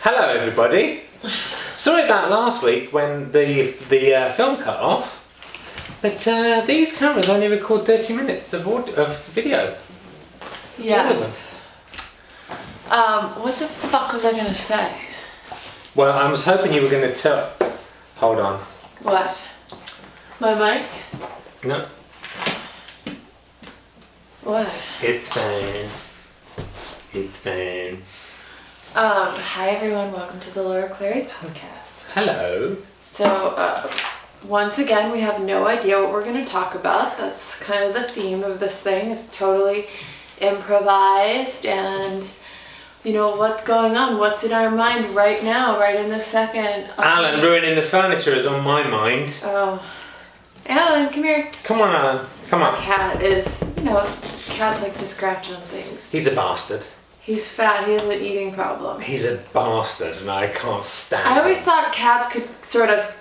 Hello everybody. Sorry about last week when the film cut off, but these cameras only record 30 minutes of video. Yes. What the fuck was I gonna say? Well, I was hoping you were going to tell... Hold on. What? My mic? No. What? It's fine. It's fine. Hi everyone, welcome to the Laura Clery podcast. Hello. So, once again, we have no idea what we're going to talk about. That's kind of the theme of this thing. It's totally improvised and, you know, what's going on? What's in our mind right now, right in this second? Alan ruining the furniture is on my mind. Oh. Alan, come here. Come on, Alan. Come on. Our cat is, you know, cats like to scratch on things. He's a bastard. He's fat, he has an eating problem. He's a bastard and I can't stand I always him. thought cats could sort of,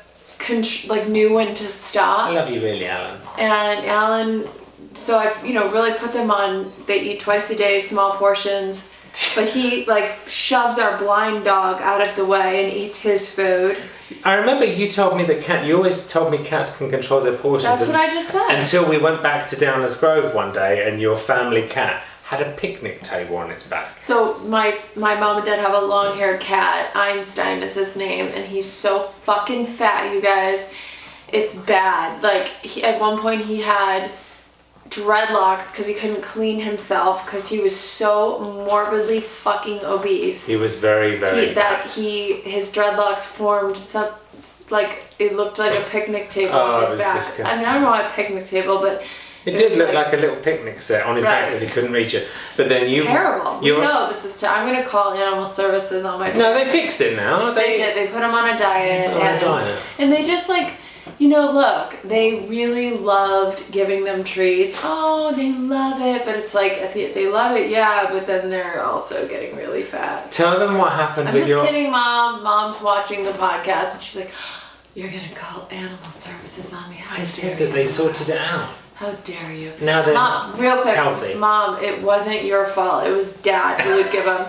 knew when to stop. I love you really, Alan. And Alan, so I've, really put them on, they eat twice a day, small portions. But he, shoves our blind dog out of the way and eats his food. I remember you told me that you always told me cats can control their portions. That's what I just said. Until we went back to Downers Grove one day and your family cat had a picnic table on its back. So my mom and dad have a long-haired cat. Einstein is his name, and he's so fucking fat, you guys. It's bad. At one point he had dreadlocks because he couldn't clean himself because he was so morbidly fucking obese. He was very, very fat. His dreadlocks formed it looked like a picnic table on his back. Disgusting. I mean, I don't know why a picnic table, but it did look like a little picnic set on his back because he couldn't reach it. But then terrible. This is I'm going to call animal services on my. No, they fixed it now. They did. They put him on a diet. And they just look, they really loved giving them treats. Oh, they love it, but it's they love it, yeah, but then they're also getting really fat. Tell them what happened I'm just kidding, Mom. Mom's watching the podcast and she's like, you're going to call animal services on me. I said that they sorted it out. How dare you? Now they're Mom, real quick, healthy. Mom, it wasn't your fault. It was Dad who would give him,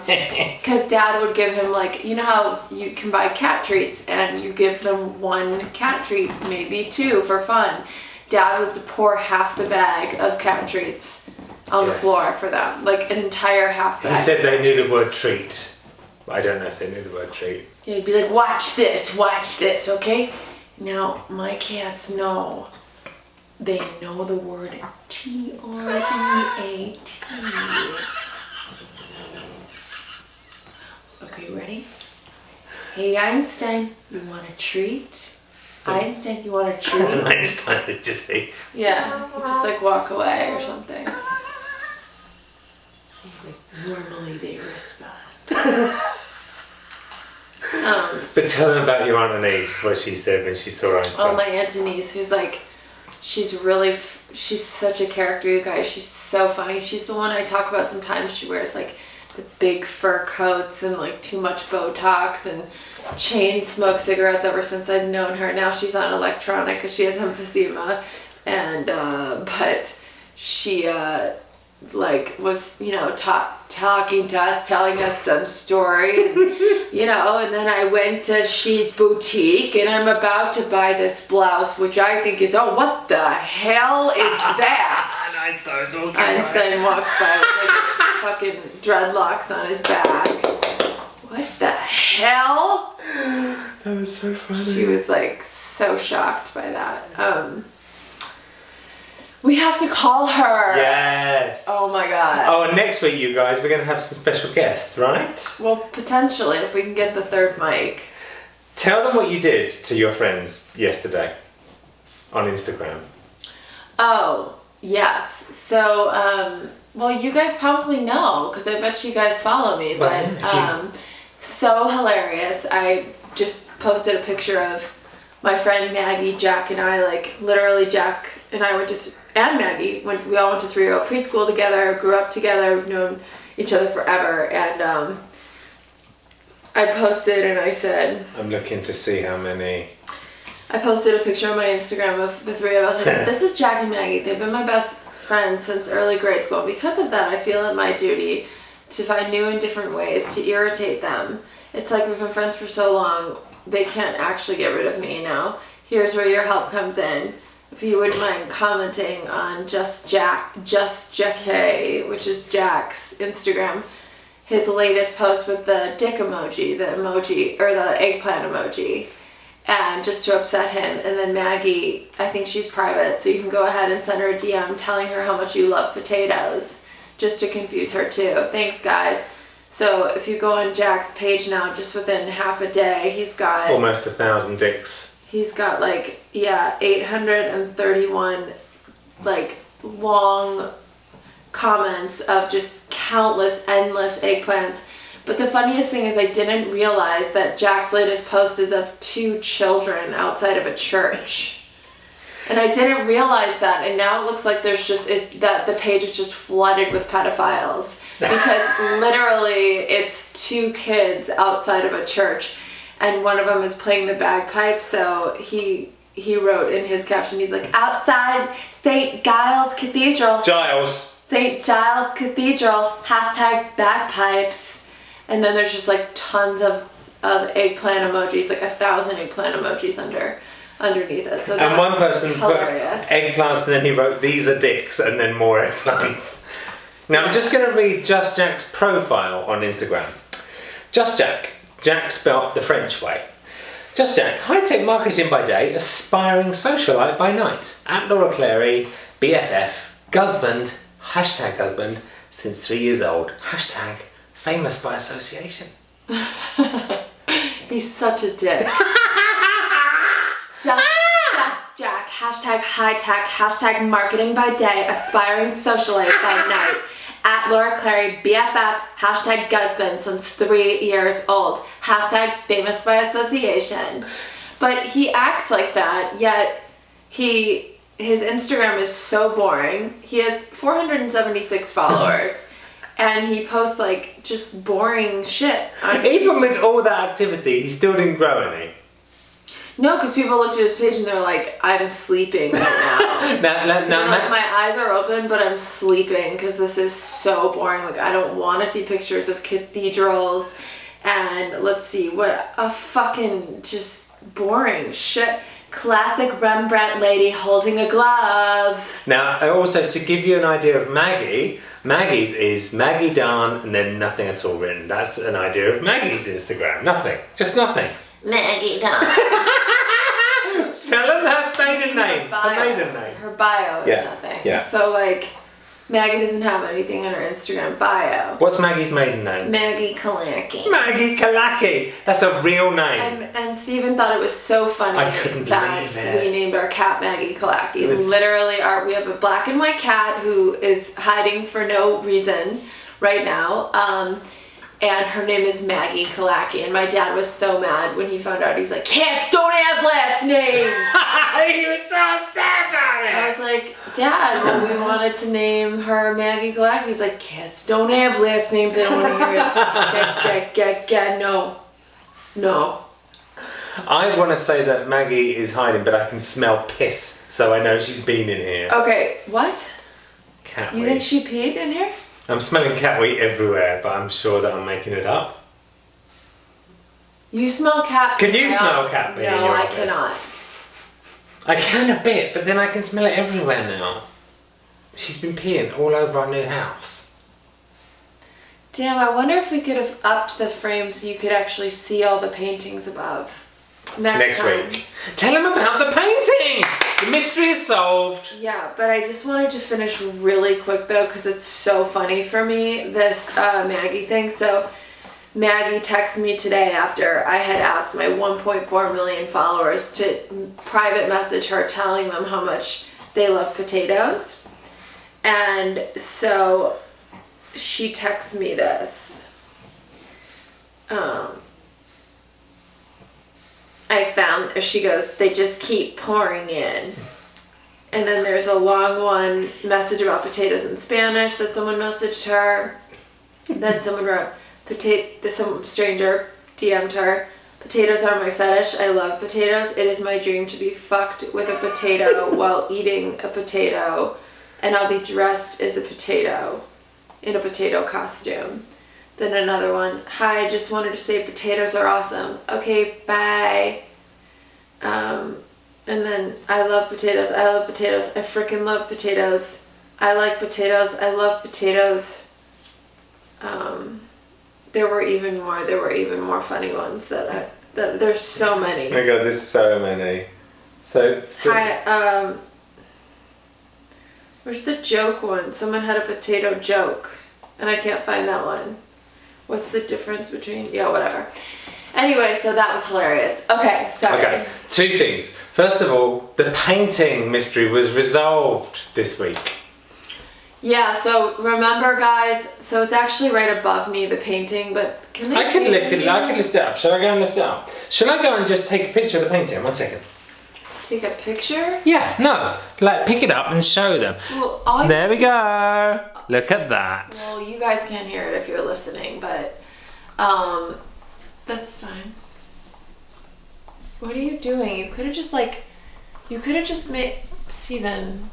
because Dad would give him you know how you can buy cat treats and you give them one cat treat, maybe two for fun. Dad would pour half the bag of cat treats on the floor for them, an entire half bag. He said they knew the word treat. I don't know if they knew the word treat. Yeah, he'd be like, watch this, okay? Now, my cats know. They know the word T-R-E-A-T. Okay, ready? Hey, Einstein, you want a treat? Einstein, you want a treat? Einstein would just be... Yeah, just walk away or something. He's normally they respond. But tell them about your Aunt Anise, what she said when she saw Einstein. Oh, my Aunt Anise, who's she's such a character, you guys. She's so funny. She's the one I talk about sometimes. She wears the big fur coats and too much Botox and chain smokes cigarettes ever since I've known her. Now she's on electronic because she has emphysema, and but she was talking to us, telling us some story, and, and then I went to She's Boutique and I'm about to buy this blouse, which I think is, what the hell is that? Einstein walks by with fucking dreadlocks on his back. What the hell? That was so funny. She was so shocked by that. We have to call her. Yes. Oh my god. Oh, and next week, you guys, we're going to have some special guests, right? Well, potentially, if we can get the third mic. Tell them what you did to your friends yesterday on Instagram. Oh, yes. So, you guys probably know, because I bet you guys follow me, but so hilarious. I just posted a picture of my friend Maggie, Jack, and I, literally Jack and I went to... and Maggie, we all went to 3-year-old preschool together, grew up together, we've known each other forever, and I posted and I said... I'm looking to see how many... I posted a picture on my Instagram of the three of us. I said, this is Jack and Maggie. They've been my best friends since early grade school. Because of that, I feel it my duty to find new and different ways to irritate them It's like we've been friends for so long, they can't actually get rid of me, Here's where your help comes in. If you wouldn't mind commenting on Just JK, which is Jack's Instagram, his latest post with the dick emoji, or the eggplant emoji, and just to upset him. And then Maggie, I think she's private, so you can go ahead and send her a DM telling her how much you love potatoes, just to confuse her too. Thanks, guys. So if you go on Jack's page now, just within half a day, he's got almost 1,000 dicks. He's got 831 long comments of just countless, endless eggplants. But the funniest thing is I didn't realize that Jack's latest post is of 2 children outside of a church. And I didn't realize that, and now it looks like there's that the page is just flooded with pedophiles. Because literally it's 2 kids outside of a church, and one of them is playing the bagpipes, so he wrote in his caption, he's like, outside St. Giles Cathedral. St. Giles Cathedral, #bagpipes. And then there's just tons of eggplant emojis, 1,000 eggplant emojis underneath it. So and one person hilarious. Put eggplants, and then he wrote, these are dicks, and then more eggplants. Now I'm just going to read Just Jack's profile on Instagram. Just Jack. Jack spelt the French way. Just Jack, high-tech marketing by day, aspiring socialite by night. At Laura Clery, BFF, husband, #husband, since 3 years old. #famous by association. He's such a dick. Just Jack, #high-tech, #marketing by day, aspiring socialite by night. At Laura Clery, BFF, #husband since 3 years old. #famous by association. But he acts like that, yet his Instagram is so boring. He has 476 followers. And he posts just boring shit. Even with all that activity, he still didn't grow any. No, because people looked at his page and they're like, I'm sleeping right now. My eyes are open, but I'm sleeping because this is so boring. I don't want to see pictures of cathedrals. And let's see, what a fucking just boring shit. Classic Rembrandt lady holding a glove. Now, also to give you an idea of Maggie's is Maggie Darn and then nothing at all written. That's an idea of Maggie's Instagram. Nothing. Just nothing. Maggie Darn. Tell them her maiden name. Her maiden name. Her bio is nothing. Yeah. So Maggie doesn't have anything on her Instagram bio. What's Maggie's maiden name? Maggie Kalaki. Maggie Kalaki. That's a real name. And Steven thought it was so funny that we named our cat Maggie Kalaki. Literally, we have a black and white cat who is hiding for no reason right now. And her name is Maggie Kalaki. And my dad was so mad when he found out. He's like, cats don't have last names. He was so upset about it. I was like, Dad, well, we wanted to name her Maggie Kalaki. He's like, cats don't have last names. I don't want to hear it. No. I want to say that Maggie is hiding, but I can smell piss, so I know she's been in here. Okay, what? Cat You wee. think she peed in here? I'm smelling cat wee everywhere, but I'm sure that I'm making it up. You smell cat pee. Can you smell cat pee in your I office? cannot. I can a bit, but then I can smell it everywhere now. She's been peeing all over our new house. Damn, I wonder if we could have upped the frame so you could actually see all the paintings above. Next time. Week. Tell him about the painting! The mystery is solved. Yeah, but I just wanted to finish really quick though because it's so funny for me, this Maggie thing. So Maggie texted me today after I had asked my 1.4 million followers to private message her telling them how much they love potatoes. And so she texts me this. She goes, they just keep pouring in. And then there's a long one message about potatoes in Spanish that someone messaged her. Then someone wrote, some stranger DM'd her, potatoes are my fetish. I love potatoes. It is my dream to be fucked with a potato while eating a potato. And I'll be dressed as a potato in a potato costume. Then another one, hi, just wanted to say potatoes are awesome. Okay, bye. And then I love potatoes. I love potatoes. I freaking love potatoes. I like potatoes. I love potatoes. There were even more funny ones that there's so many. Oh my god, there's so many. So hi, where's the joke one? Someone had a potato joke and I can't find that one. What's the difference between, yeah, whatever. Anyway, so that was hilarious. Okay, sorry. Okay, two things. First of all, the painting mystery was resolved this week. Yeah, so remember guys, so it's actually right above me, the painting, but can they I could see lift it? I could lift it up. Shall I go and lift it up? Shall I go and just take a picture of the painting? 1 second. Take a picture? Yeah, no. Like, pick it up and show them. Well, there we go. Look at that. Well, you guys can't hear it if you're listening, but that's fine. What are you doing? You could have just made Steven.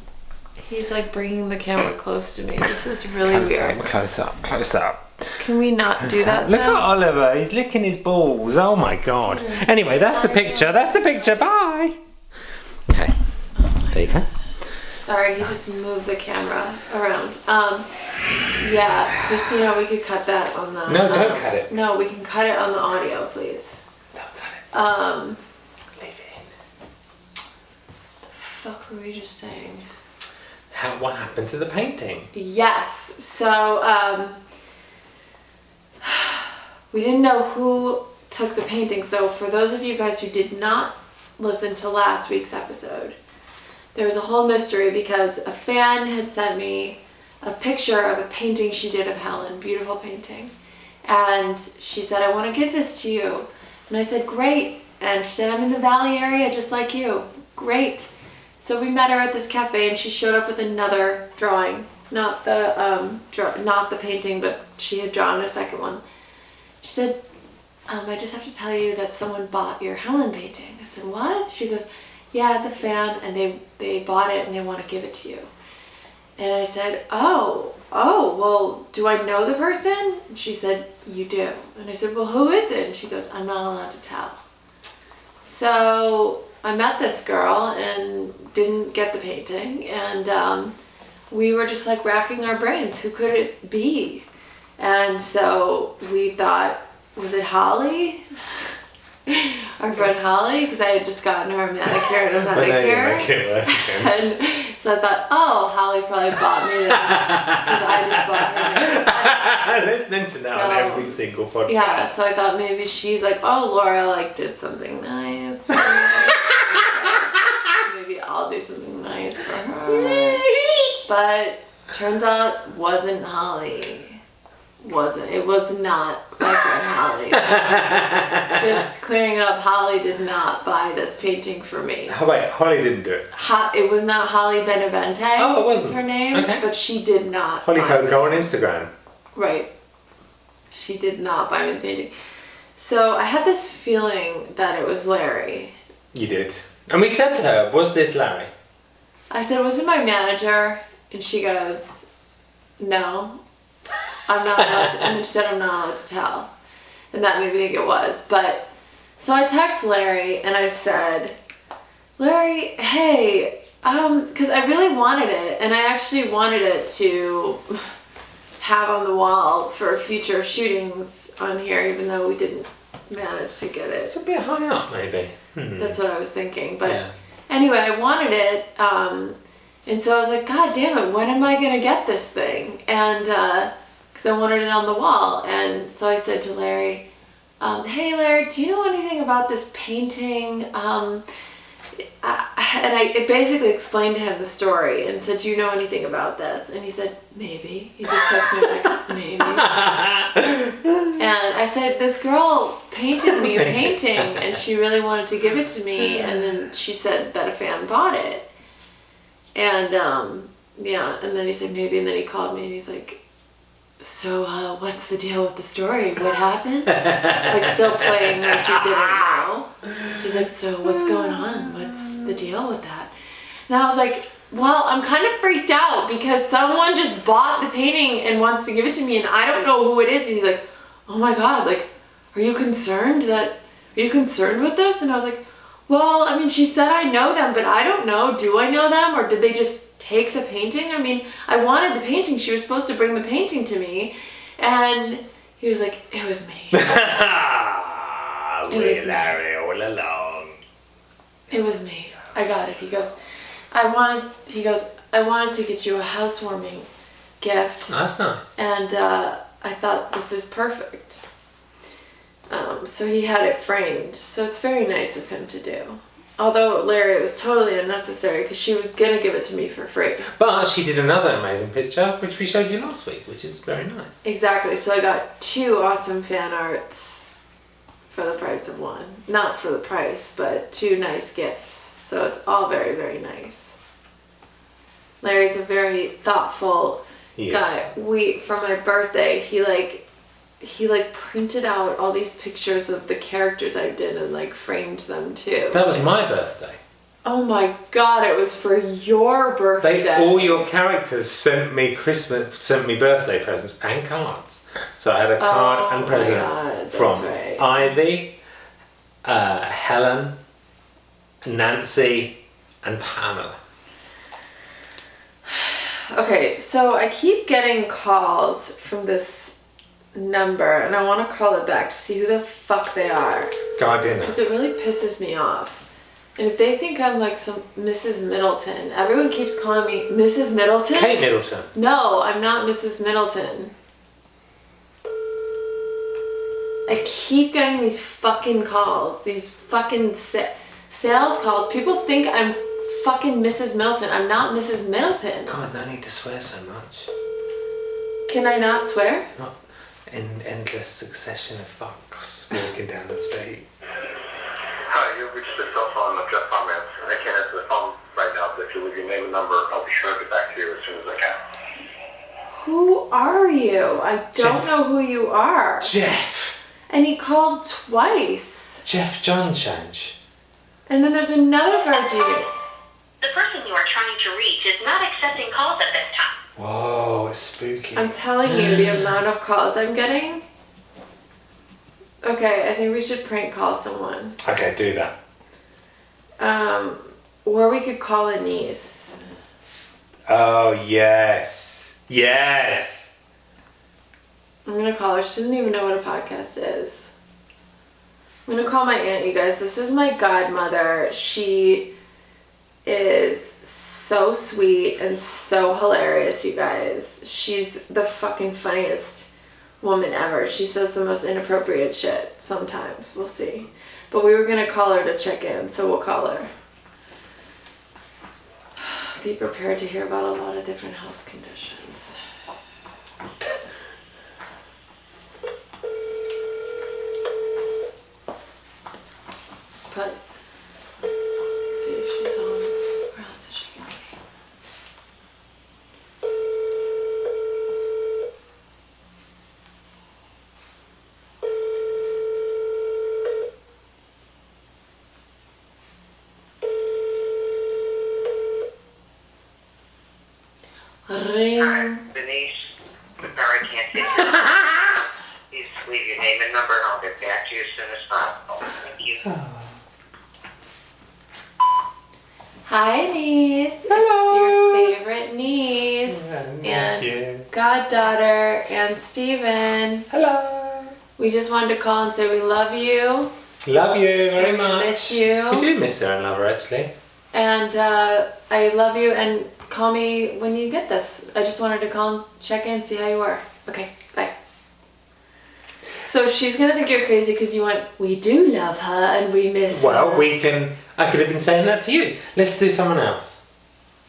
He's like bringing the camera close to me. This is really weird. Close up. Can we not do that? Look at Oliver. He's licking his balls. Oh my god. Steven, Anyway, that's the picture. That's the picture. Bye. Okay. There you go. Sorry, he just moved the camera around. Yeah, Christina, we could cut that on the... No, don't cut it. No, we can cut it on the audio, please. Don't cut it. Leave it in. The fuck were we just saying? What happened to the painting? Yes, so, we didn't know who took the painting, so for those of you guys who did not listen to last week's episode, there was a whole mystery because a fan had sent me a picture of a painting she did of Helen, beautiful painting. And she said, I want to give this to you. And I said, great. And she said, I'm in the Valley area just like you. Great. So we met her at this cafe and she showed up with another drawing. Not the painting, but she had drawn a second one. She said, I just have to tell you that someone bought your Helen painting. I said, what? She goes, yeah, it's a fan and they bought it and they want to give it to you. And I said, oh, well, do I know the person? And she said, you do. And I said, well, who is it? And she goes, I'm not allowed to tell. So I met this girl and didn't get the painting. And we were just like racking our brains. Who could it be? And so we thought, was it Holly? Our friend Holly, because I had just gotten her a manicure and a pedicure. And so I thought, oh, Holly probably bought me this because I just bought her. Let's mention that on every single podcast. Yeah, so I thought maybe she's like, oh, Laura like did something nice for me. Maybe I'll do something nice for her. But turns out wasn't Holly. It was not my friend Holly. Just clearing it up, Holly did not buy this painting for me. Oh wait, Holly didn't do it. It was not Holly Benavente. Oh, it wasn't. Is her name, okay. But she did not. Holly Coco on Instagram. Right. She did not buy me the painting. So I had this feeling that it was Larry. You did. And we said to her, was this Larry? I said, was it my manager? And she goes, no. I'm not allowed to, and then she said I'm not allowed to tell. And that made me think it was. But, so I text Larry and I said, Larry, hey, because I really wanted it. And I actually wanted it to have on the wall for future shootings on here, even though we didn't manage to get it. It's a bit high up, maybe. That's what I was thinking. But anyway, I wanted it. And so I was like, God damn it, when am I going to get this thing? And, I wanted it on the wall. And so I said to Larry, hey Larry, do you know anything about this painting? And I basically explained to him the story and said, do you know anything about this? And he said, maybe. He just texted me like, maybe. And I said, this girl painted me a painting and she really wanted to give it to me. And then she said that a fan bought it. And and then he said maybe, and then he called me and he's like, so what's the deal with the story? What happened? Like still playing like he didn't know. He's like, so what's going on? What's the deal with that? And I was like, well, I'm kind of freaked out because someone just bought the painting and wants to give it to me and I don't know who it is. And he's like, oh my God, like, are you concerned with this? And I was like, well, I mean, she said I know them, but I don't know. Do I know them? Or did they just take the painting? I mean, I wanted the painting. She was supposed to bring the painting to me. And he was like, it was me. Larry all along. It was me. I got it. He goes, I wanted to get you a housewarming gift. That's nice. And I thought, this is perfect. So he had it framed. So it's very nice of him to do. Although, Larry, it was totally unnecessary because she was going to give it to me for free. But she did another amazing picture, which we showed you last week, which is very nice. Exactly. So I got 2 awesome fan arts for the price of one. Not for the price, but 2 nice gifts. So it's all very, very nice. Larry's a very thoughtful guy. For my birthday, he printed out all these pictures of the characters I did and framed them too. That was my birthday. Oh my God, it was for your birthday. All your characters sent me birthday presents and cards. So I had a card and present from Ivy, Helen, Nancy, and Pamela. Okay, so I keep getting calls from this number and I want to call it back to see who the fuck they are. God dinner. Because it really pisses me off. And if they think I'm like some Mrs. Middleton, everyone keeps calling me Mrs. Middleton. Kate Middleton. No, I'm not Mrs. Middleton. I keep getting these fucking calls, these fucking sales calls. People think I'm fucking Mrs. Middleton. I'm not Mrs. Middleton. God, no need to swear so much. Can I not swear? Not an endless succession of fucks walking down the street. Hi, you've reached the cell phone of Jeff Comments. I can't answer the phone right now, but if you leave your name and number, I'll be sure to get back to you as soon as I can. Who are you? I don't know who you are. Jeff! And he called twice. Jeff John Change. And then there's another guy dude. The person you are trying to reach is not accepting calls at this time. Whoa, it's spooky. I'm telling you, the amount of calls I'm getting. Okay, I think we should prank call someone. Okay, do that. Or we could call a niece. Oh, yes. Yes! I'm gonna call her. She doesn't even know what a podcast is. I'm gonna call my aunt, you guys. This is my godmother. She is so sweet and so hilarious, you guys. She's the fucking funniest woman ever. She says the most inappropriate shit sometimes. We'll see. But we were gonna call her to check in, so we'll call her. Be prepared to hear about a lot of different health conditions. But let's see if she's home. Where else is she going? Ring. Denise, sorry I can't get you. Please leave your name and number and I'll get back to you as soon as possible. Thank you. Hi, niece. Hello. It's your favorite niece and goddaughter and Steven. Hello. We just wanted to call and say we love you. Love you very And we much. miss you. We do miss her and love her, actually. And I love you, and call me when you get this. I just wanted to call and check in, see how you were. Okay, bye. So she's gonna think you're crazy because you went, we do love her and we miss her. Well, I could have been saying that to you. Let's do someone else.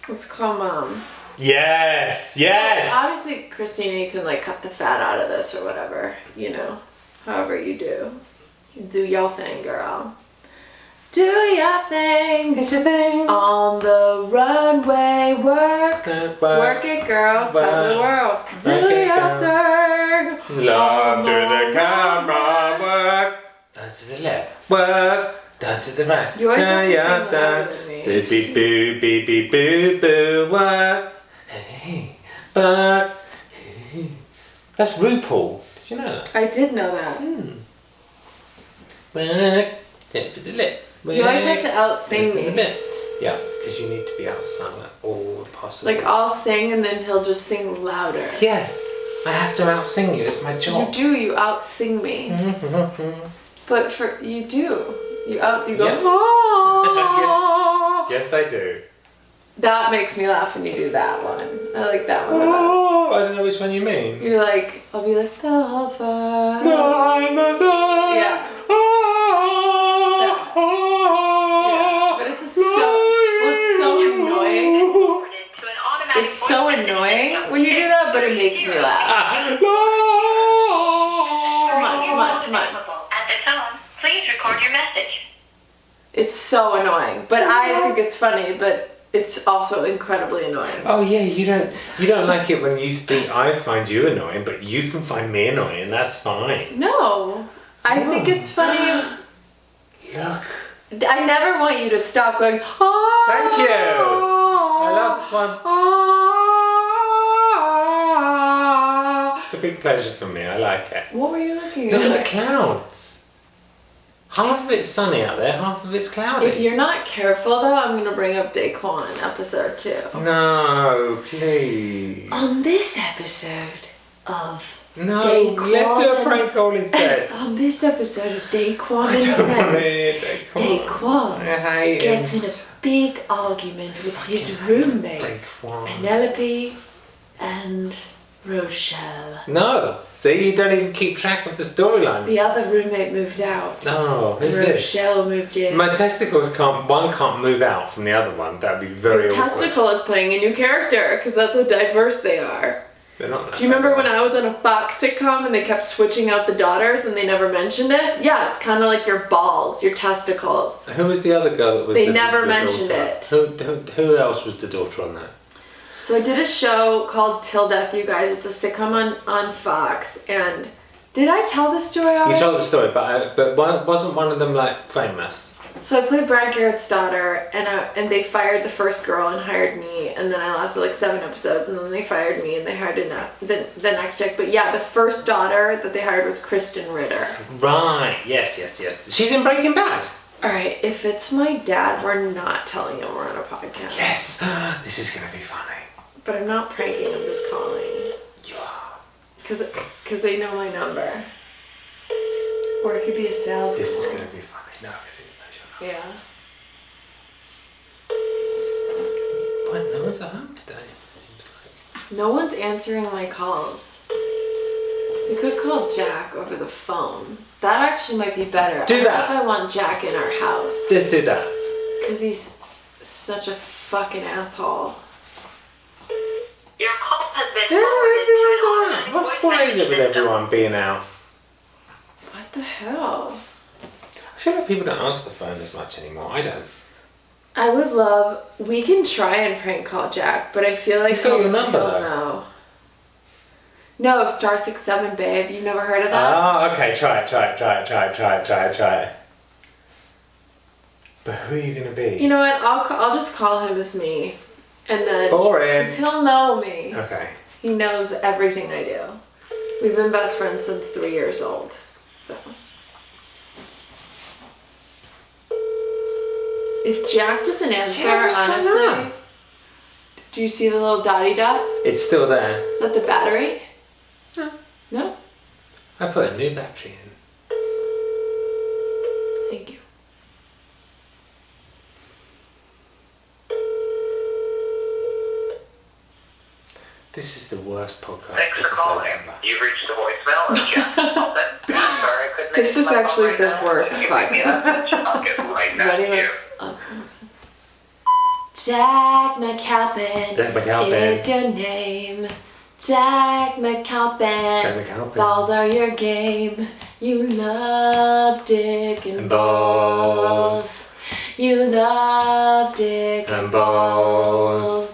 Let's call Mom. Yes, yes. So obviously, Christina, you can cut the fat out of this or whatever, however you do. You do your thing, girl. Do your thing. It's your thing. On the runway, work. Work it, girl. Top of the world. Do your thing. Love to the camera, work. Down to the left, work. Down to the right. You always have to sing louder than me. So beep boo, beep beep boo boo, work. Hey, work. That's RuPaul. Did you know that? I did know that. Tip of the lip. You always have to out-sing me. Yeah, because you need to be outsung at all possible. Like, I'll sing and then he'll just sing louder. Yes, I have to out-sing you. It's my job. You do. You out-sing me. But you do. You go. Yeah. Yes, I do. That makes me laugh when you do that one. I like that one the best. Oh, I don't know which one you mean. You're like, I'll be like, the lover. Yeah. But it's so annoying. It's so annoying when you do that, but it makes me laugh. Come on. At the tone, please record your message. It's so annoying, but I think it's funny, but it's also incredibly annoying. Oh yeah, you don't like it when you think I find you annoying, but you can find me annoying. That's fine. No, I think it's funny. Look. I never want you to stop going. Oh, Thank you. I love this one. It's a big pleasure for me. I like it. What were you looking Look at? at the clouds. Half of it's sunny out there, half of it's cloudy. If you're not careful though, I'm going to bring up Daquan episode 2. No, please. On this episode of No, Daquan let's do a prank call instead. On this episode of Daquan I and don't want Friends, it. Daquan I hate gets him. in a big argument with his roommates, Daquan. Penelope and Rochelle. No, see, you don't even keep track of the storyline. The other roommate moved out. No, who's this? Rochelle moved in. My testicles can't move out from the other one. That'd be very Your awkward. testicle is playing a new character because that's how diverse they are. They're not that Do you remember when diverse. I was on a Fox sitcom and they kept switching out the daughters and they never mentioned it? Yeah, it's kind of like your balls, your testicles. Who was the other girl that was They the never mentioned daughter? it. Who else was the daughter on that? So I did a show called Till Death, you guys. It's a sitcom on Fox. And did I tell this story already? You told the story, but wasn't one of them like famous? So I played Brad Garrett's daughter, and they fired the first girl and hired me, and then I lasted like 7 episodes, and then they fired me and they hired the next chick. But yeah, the first daughter that they hired was Kristen Ritter. Right. Yes. She's in Breaking Bad. All right, if it's my dad, we're not telling him we're on a podcast. Yes. This is gonna be funny. But I'm not pranking. I'm just calling. You are. Cause they know my number. Or it could be a sales. This is call. gonna be funny. No, because it's not your number. Yeah. But no one's at home today. It seems like. No one's answering my calls. We could call Jack over the phone. That actually might be better. Do I don't that. know if I want Jack in our house. Let's do that. Because he's such a fucking asshole. Your call has been Yeah, everyone's forwarded to alright. an Why is it with everyone being out? What the hell? I feel like people don't answer the phone as much anymore. I don't. I would love. We can try and prank call Jack, but I feel like He's got your number, he'll though. know. No, *67, babe. You've never heard of that? Oh, okay. Try it. But who are you gonna be? You know what? I'll just call him as me, and then Boring. because he'll know me. Okay. He knows everything I do. We've been best friends since 3 years old. So if Jack doesn't answer, Yeah, what's going honestly, on? do you see the little dotty dot? It's still there. Is that the battery? No. No? I put a new battery in. Thank you. This is the worst podcast Thanks for episode calling. ever. You've reached the voicemail of Jeff Wilson. Sorry I couldn't This answer is my phone actually right the now. worst Just give me a podcast. message. I'll get right back Ready? to you. Let's listen. Jack McAlpin. Jack McAlpin. It's your name. Jack McAlpin. Jack McAlpin. Balls are your game. You love dick and And balls. balls. You love dick And and balls. balls.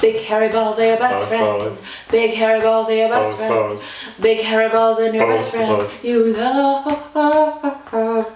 Big hairy balls are your best Balls, friend. balls. Big hairy balls are your best Balls, friend. balls. Big hairy balls and your Balls, best friend. balls. You love balls.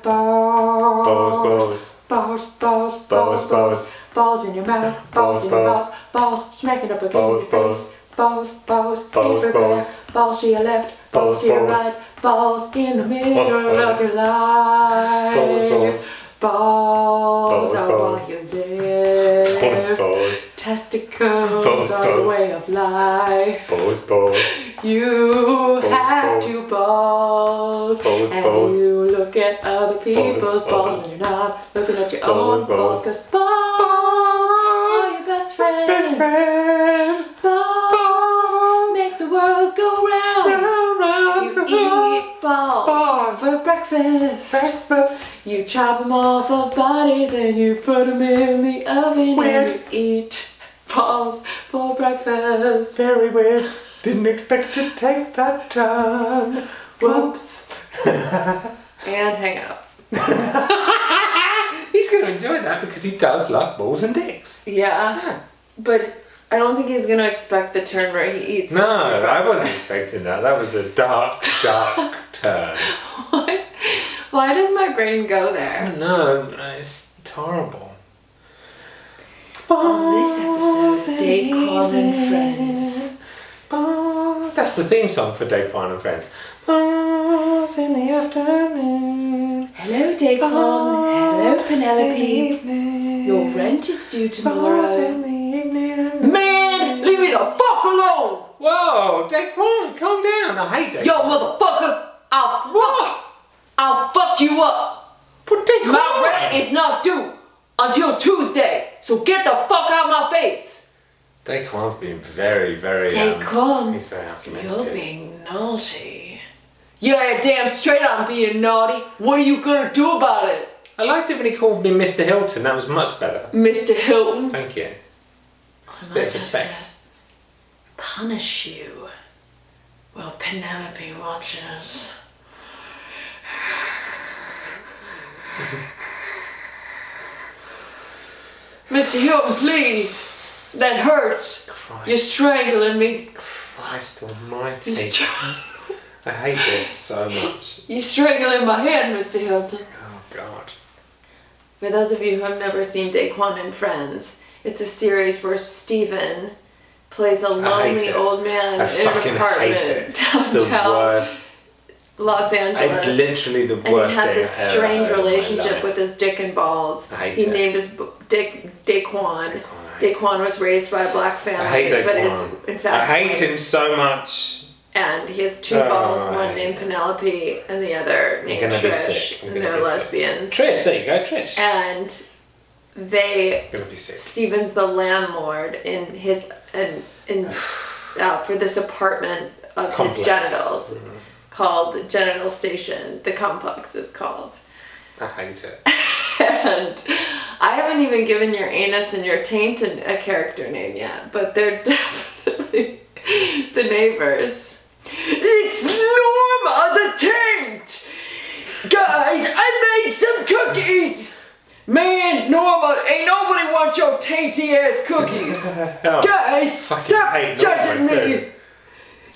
Balls. Balls, balls, Balls, balls. balls in your mouth, balls in your Balls, mouth, balls smacking up against Balls, your balls. face, balls, balls, Balls, everywhere. balls. Balls to your left, balls to your Balls. right, balls in the middle Balls. of your life. Balls. Balls Balls, are balls. what you live. Balls. Testicles Balls, are the balls. way of life. Balls, balls. You Balls, have balls. two balls, Balls, and balls. you look at other people's balls, balls. when you're not looking at your Balls, own balls. balls. Cause balls are your best friend. Best friend. Balls make the world go round. Round, You eat balls, Balls. for breakfast. breakfast. You chop them off of bodies and you put them in the oven Weird. and you eat balls for breakfast. Very weird. Didn't expect to take that turn. Whoops. And hang up. He's going to enjoy that because he does love balls and dicks. Yeah, but I don't think he's gonna expect the turn where he eats. No, I wasn't expecting that. That was a dark, dark turn. What? Why does my brain go I there? don't know. It's horrible. On this episode, Daquan and Friends. That's the theme song for Daquan and Friends. Balls in the afternoon. Hello, Daquan. Hello, Penelope. Your rent is due Balls in tomorrow. the evening. Man, leave me the fuck alone! Whoa, Daquan, calm down. I hate Daquan. Yo, motherfucker! I'll fuck you up. But Daquan. My rent is not due until Tuesday, so get the fuck out of my face. Daquan's been very, very. Daquan, He's very you're argumentative. being naughty. Yeah, damn straight I'm being naughty. What are you gonna do about it? I liked it when he called me Mr. Hilton. That was much better. Mr. Hilton? Thank you. It's a I bit might of have respect. to punish you while Penelope watches. Mr. Hilton, please. That hurts. Christ. You're strangling me. Christ almighty. You're, I hate this so much. you're strangling my head, Mr. Hilton. Oh, God. For those of you who have never seen Daquan and Friends, it's a series where Steven plays a lonely it. old man I in an fucking apartment hate it. It's the downtown worst. Los Angeles. It's literally the And worst he has thing this I've ever strange heard in my relationship life. with his dick and balls. I hate he it. named his Daquan. hate Daquan was raised by a black family, I hate but is Daquan. in fact I hate white. him so much. And he has two Oh, balls, I one hate named Penelope and the other named gonna be Trish. sick. I'm And gonna they're be sick. lesbians. Trish, there you go, Trish. And they I'm gonna be sick. Steven's the landlord in his for this apartment of Complex. his genitals called Genital Station. The complex is called. I hate it. And I haven't even given your anus and your taint a character name yet, but they're definitely the neighbors. It's Norma the Taint! Guys, I made some cookies! Man, Norma, ain't nobody wants your tainty ass cookies! Oh, Guys, fucking stop hate judging Norma me! too.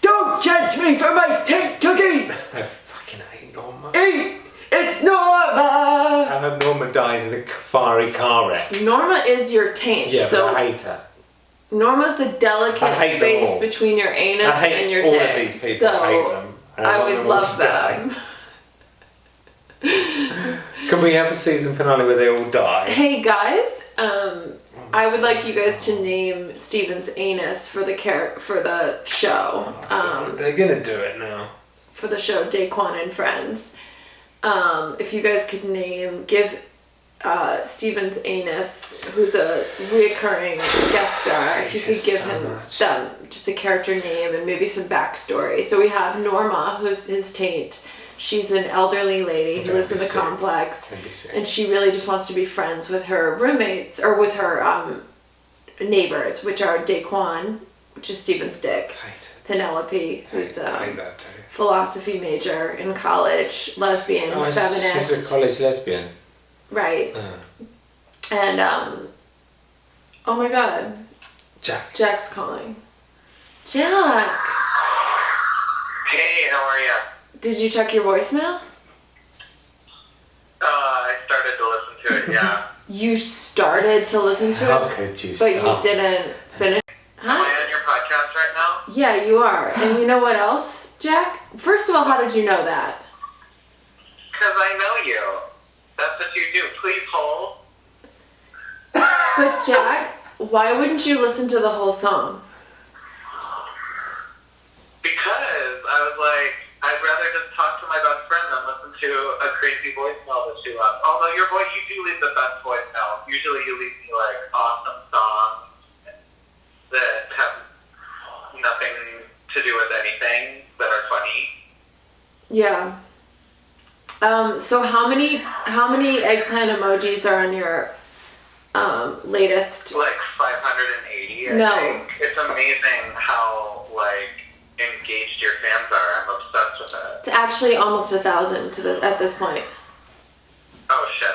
Don't judge me for my taint cookies! I fucking hate Norma. Eat! It's Norma! I hope Norma dies in a fiery car wreck. Norma is your taint, Yeah, so but I hate her. Norma's the delicate I hate them space all. between your anus I hate and your all dick. of these people. So I hate them. And I want would them all love to die. them. Can we have a season finale where they all die? Hey guys, I would like you guys to name Steven's anus for the show. They're gonna do it now. For the show Daquan and Friends. If you guys could give Steven's anus, who's a reoccurring guest star, if you could give him just a character name and maybe some backstory. So we have Norma, who's his taint. She's an elderly lady who lives in the complex, and she really just wants to be friends with her roommates, or with her neighbors, which are Daquan, which is Steven's dick, Penelope, who's I hate that too. philosophy major in college, lesbian, Oh, feminist. she's a college lesbian. Right. And, oh my god. Jack's calling. Jack! Hey, how are you? Did you check your voicemail? I started to listen to it, yeah. You started to listen to How it, could you but stop? you didn't finish. Am I on your podcast right now? Yeah, you are. And you know what else, Jack? First of all, how did you know that? Because I know you. That's what you do. Please hold. But Jack, why wouldn't you listen to the whole song? Because I was like, I'd rather just talk to my best friend than listen to a crazy voicemail that she left. Although you do leave the best voicemail. Usually you leave me like awesome songs that have nothing to do with anything that are funny. Yeah. So how many eggplant emojis are on your latest? Like 580, I No. think. It's amazing how like engaged your fans are. I'm obsessed with it. It's actually almost 1,000 at this point. Oh shit,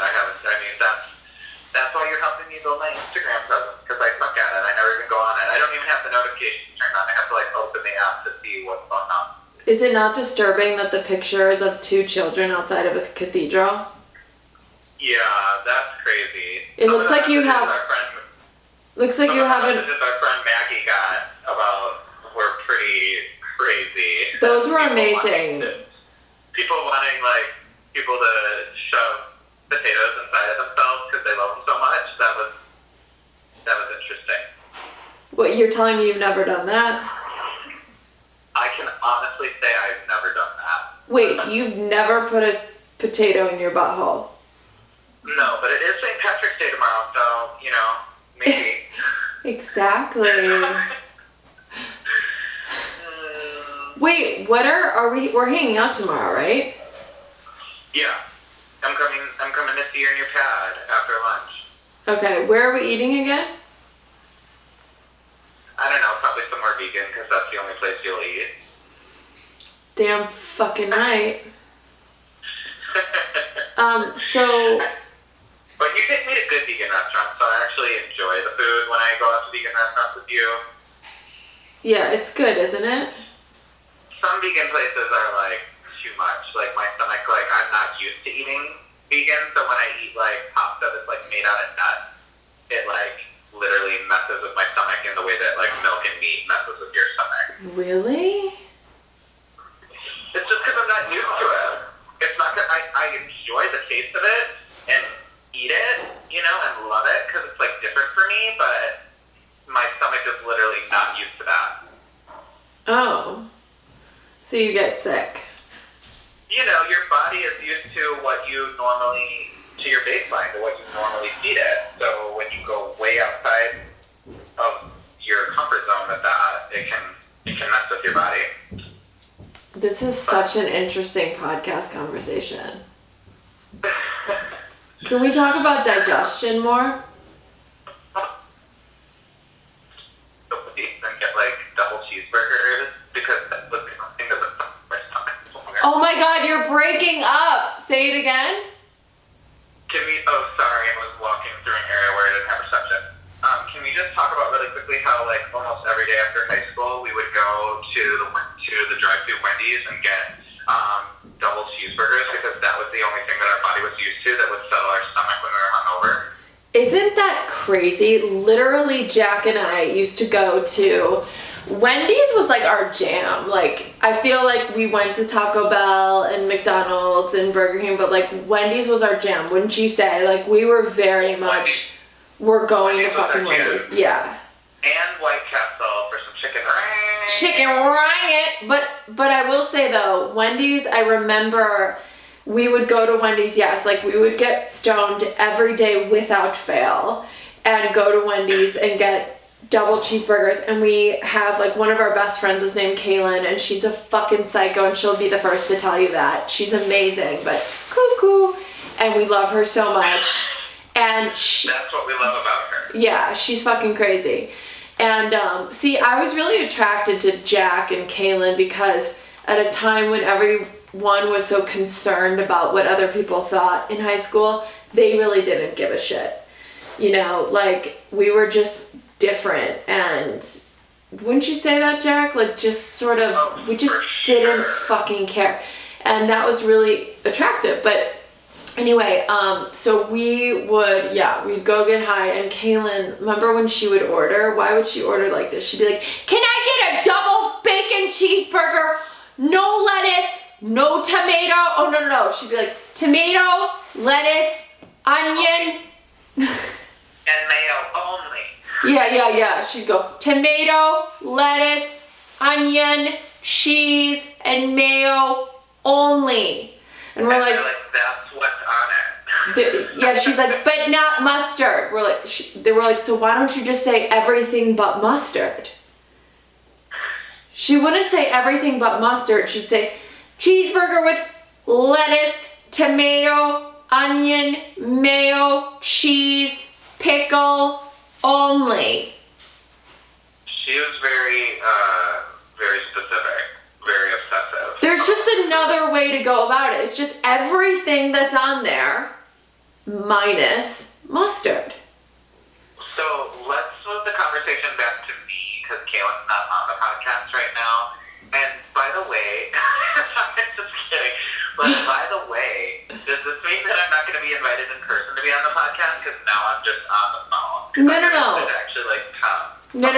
that's why you're helping me build my Instagram presence, because I suck at it. I never even go on it. I don't even have the notifications turned on. I have to like open the app to see what's going on. Is it not disturbing that the picture is of 2 children outside of a cathedral? Yeah, that's crazy. It looks like you have. Looks like you Some of the haven't. messages our friend Maggie got about were pretty crazy. Those were amazing. People wanting like people to shove potatoes inside of themselves because they love them so much. That was interesting. What, you're telling me you've never done that? I can honestly say I've never done that. Wait, you've never put a potato in your butthole? No, but it is St. Patrick's Day tomorrow, so, you know, maybe. Exactly. Wait, we're hanging out tomorrow, right? Yeah. I'm coming to see you in your pad after lunch. Okay, where are we eating again? I don't know, probably somewhere vegan, because that's the only place you'll eat. Damn fucking right. So... But you take me to good vegan restaurants, so I actually enjoy the food when I go out to vegan restaurants with you. Yeah, it's good, isn't it? Some vegan places are, like, too much. Like, my stomach, like, I'm not used to eating vegan, so when I eat, like, pasta that's, like, made out of nuts, it, like, literally messes with my stomach in the way that, like, milk and meat messes with your stomach. Really? It's just because I'm not used to it. It's not that I enjoy the taste of it and eat it, you know, and love it because it's, like, different for me, but my stomach is literally not used to that. Oh. So you get sick. You know, your body is used to what you normally, to your baseline, to what you normally feed it. So when you go way outside of your comfort zone with that, it can mess with your body. This is such an interesting podcast conversation. Can we talk about digestion more? And get like double cheeseburgers because that was the thing that was my stomach longer. Oh my god, you're breaking up! Say it again? Oh sorry, I was walking through an area where I didn't have reception. Can we just talk about really quickly how like almost every day after high school we would go to the drive-thru Wendys and get double cheeseburgers because that was the only thing that our body was used to that would settle our stomach when we were hungover. Isn't that crazy? Literally, Jack and I used to go to Wendys was like our jam. Like, I feel like we went to Taco Bell and McDonald's and Burger King, but like Wendys was our jam, wouldn't you say? Like, we were very much, we're going to fucking Wendys. Yeah. And White Castle for some chicken rice. Chicken riot. But I will say though, Wendys, I remember we would go to Wendys, yes, like we would get stoned every day without fail and go to Wendys and get double cheeseburgers. And we have like one of our best friends is named Kaylin and she's a fucking psycho and she'll be the first to tell you that. She's amazing, but cuckoo. And we love her so much. And that's what we love about her. Yeah, she's fucking crazy. And see, I was really attracted to Jack and Kaylin because at a time when everyone was so concerned about what other people thought in high school, they really didn't give a shit. You know, like, we were just different. And wouldn't you say that, Jack? Like, just sort of, we just didn't fucking care. And that was really attractive. But Anyway, so we'd go get high, and Kaylin, remember when she would order? Why would she order like this? She'd be like, can I get a double bacon cheeseburger? No lettuce, no tomato. Oh, no. She'd be like, tomato, lettuce, onion. And mayo only. Yeah. She'd go, tomato, lettuce, onion, cheese, and mayo only. And we're like, that's what's on it. Yeah, she's like, but not mustard. They were like, so why don't you just say everything but mustard? She wouldn't say everything but mustard. She'd say cheeseburger with lettuce, tomato, onion, mayo, cheese, pickle only. She was very specific, very obsessive. There's just another way to go about it. It's just everything that's on there minus mustard. So let's move the conversation back to me, because Kaylin's not on the podcast right now. And by the way, I'm just kidding, but by the way, does this mean that I'm not going to be invited in person to be on the podcast? Because now I'm just on the phone. No. Actually, come. No.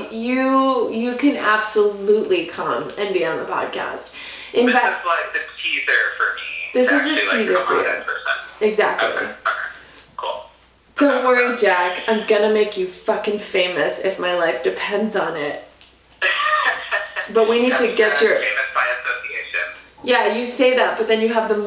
You can absolutely come and be on the podcast. In this fact, is like the teaser for me. This to is a actually, teaser come for on you. in person. Exactly. Okay. Cool. Don't worry, Jack. I'm gonna make you fucking famous if my life depends on it. But we need to get your... Famous by association. Yeah, you say that, but then you have the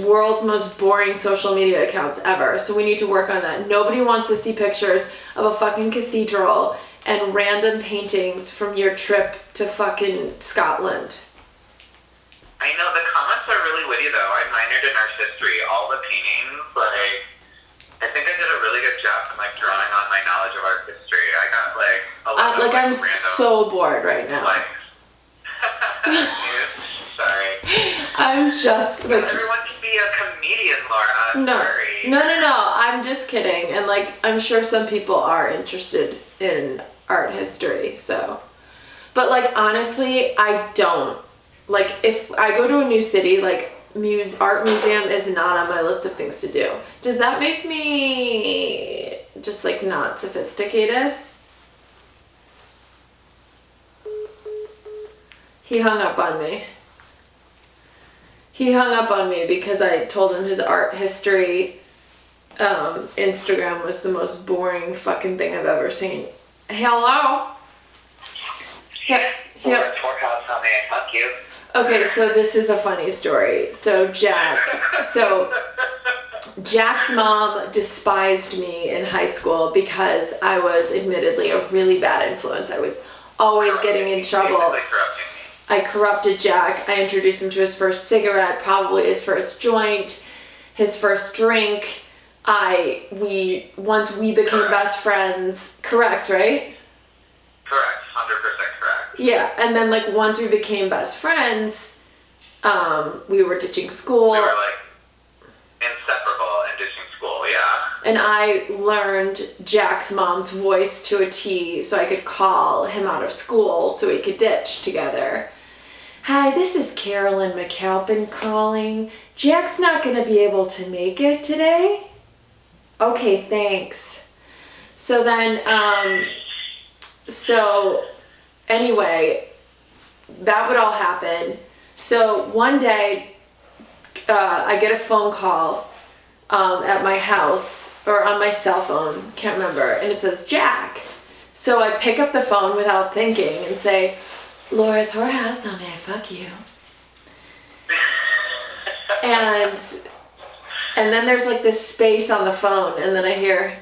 world's most boring social media accounts ever. So we need to work on that. Nobody wants to see pictures of a fucking cathedral and random paintings from your trip to fucking Scotland. I know, the comments are really witty though. I minored in art history. All the paintings, like, I think I did a really good job in, like, drawing on my knowledge of art history. I got, like, a lot of, I'm random, so bored right now. like, sorry. I'm just, like... Everyone can be a comedian, Laura. I'm sorry. No. I'm just kidding. And, like, I'm sure some people are interested in art history, so... But, like, honestly, I don't. Like, if I go to a new city, like, art museum is not on my list of things to do. Does that make me just, like, not sophisticated? He hung up on me. He hung up on me because I told him his art history Instagram was the most boring fucking thing I've ever seen. Hello? Here. Courthouse, how may I help you? Okay, so this is a funny story. So Jack's mom despised me in high school because I was admittedly a really bad influence. I was always getting in trouble. I corrupted Jack. I introduced him to his first cigarette, probably his first joint, his first drink. Once we became best friends. Correct, right? Correct, 100% correct. Yeah, and then, like, once we became best friends, we were ditching school. We were, like, inseparable and ditching school, yeah. And I learned Jack's mom's voice to a T so I could call him out of school so we could ditch together. Hi, this is Carolyn McAlpin calling. Jack's not going to be able to make it today? Okay, thanks. So then, anyway, that would all happen. So one day, I get a phone call at my house, or on my cell phone, can't remember, and it says Jack. So I pick up the phone without thinking and say, Laura's whorehouse, how may I fuck you? And then there's, like, this space on the phone, and then I hear,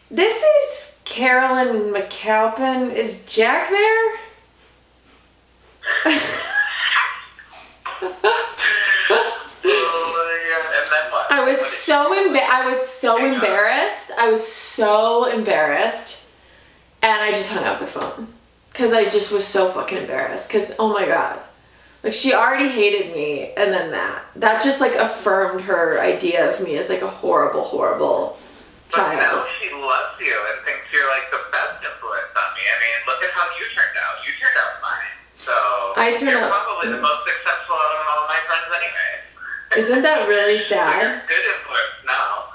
this is Carolyn McAlpin. Is Jack there? I was so embarrassed, and I just hung up the phone because I just was so fucking embarrassed. Because, oh my god, like, she already hated me, and then that just, like, affirmed her idea of me as, like, a horrible child. But now she loves you and thinks you're, like, the best influence on me. I mean, look at how you turned out. You turned out fine. So you're probably the most successful out of all my friends anyway. Isn't that really They're sad? good influence now.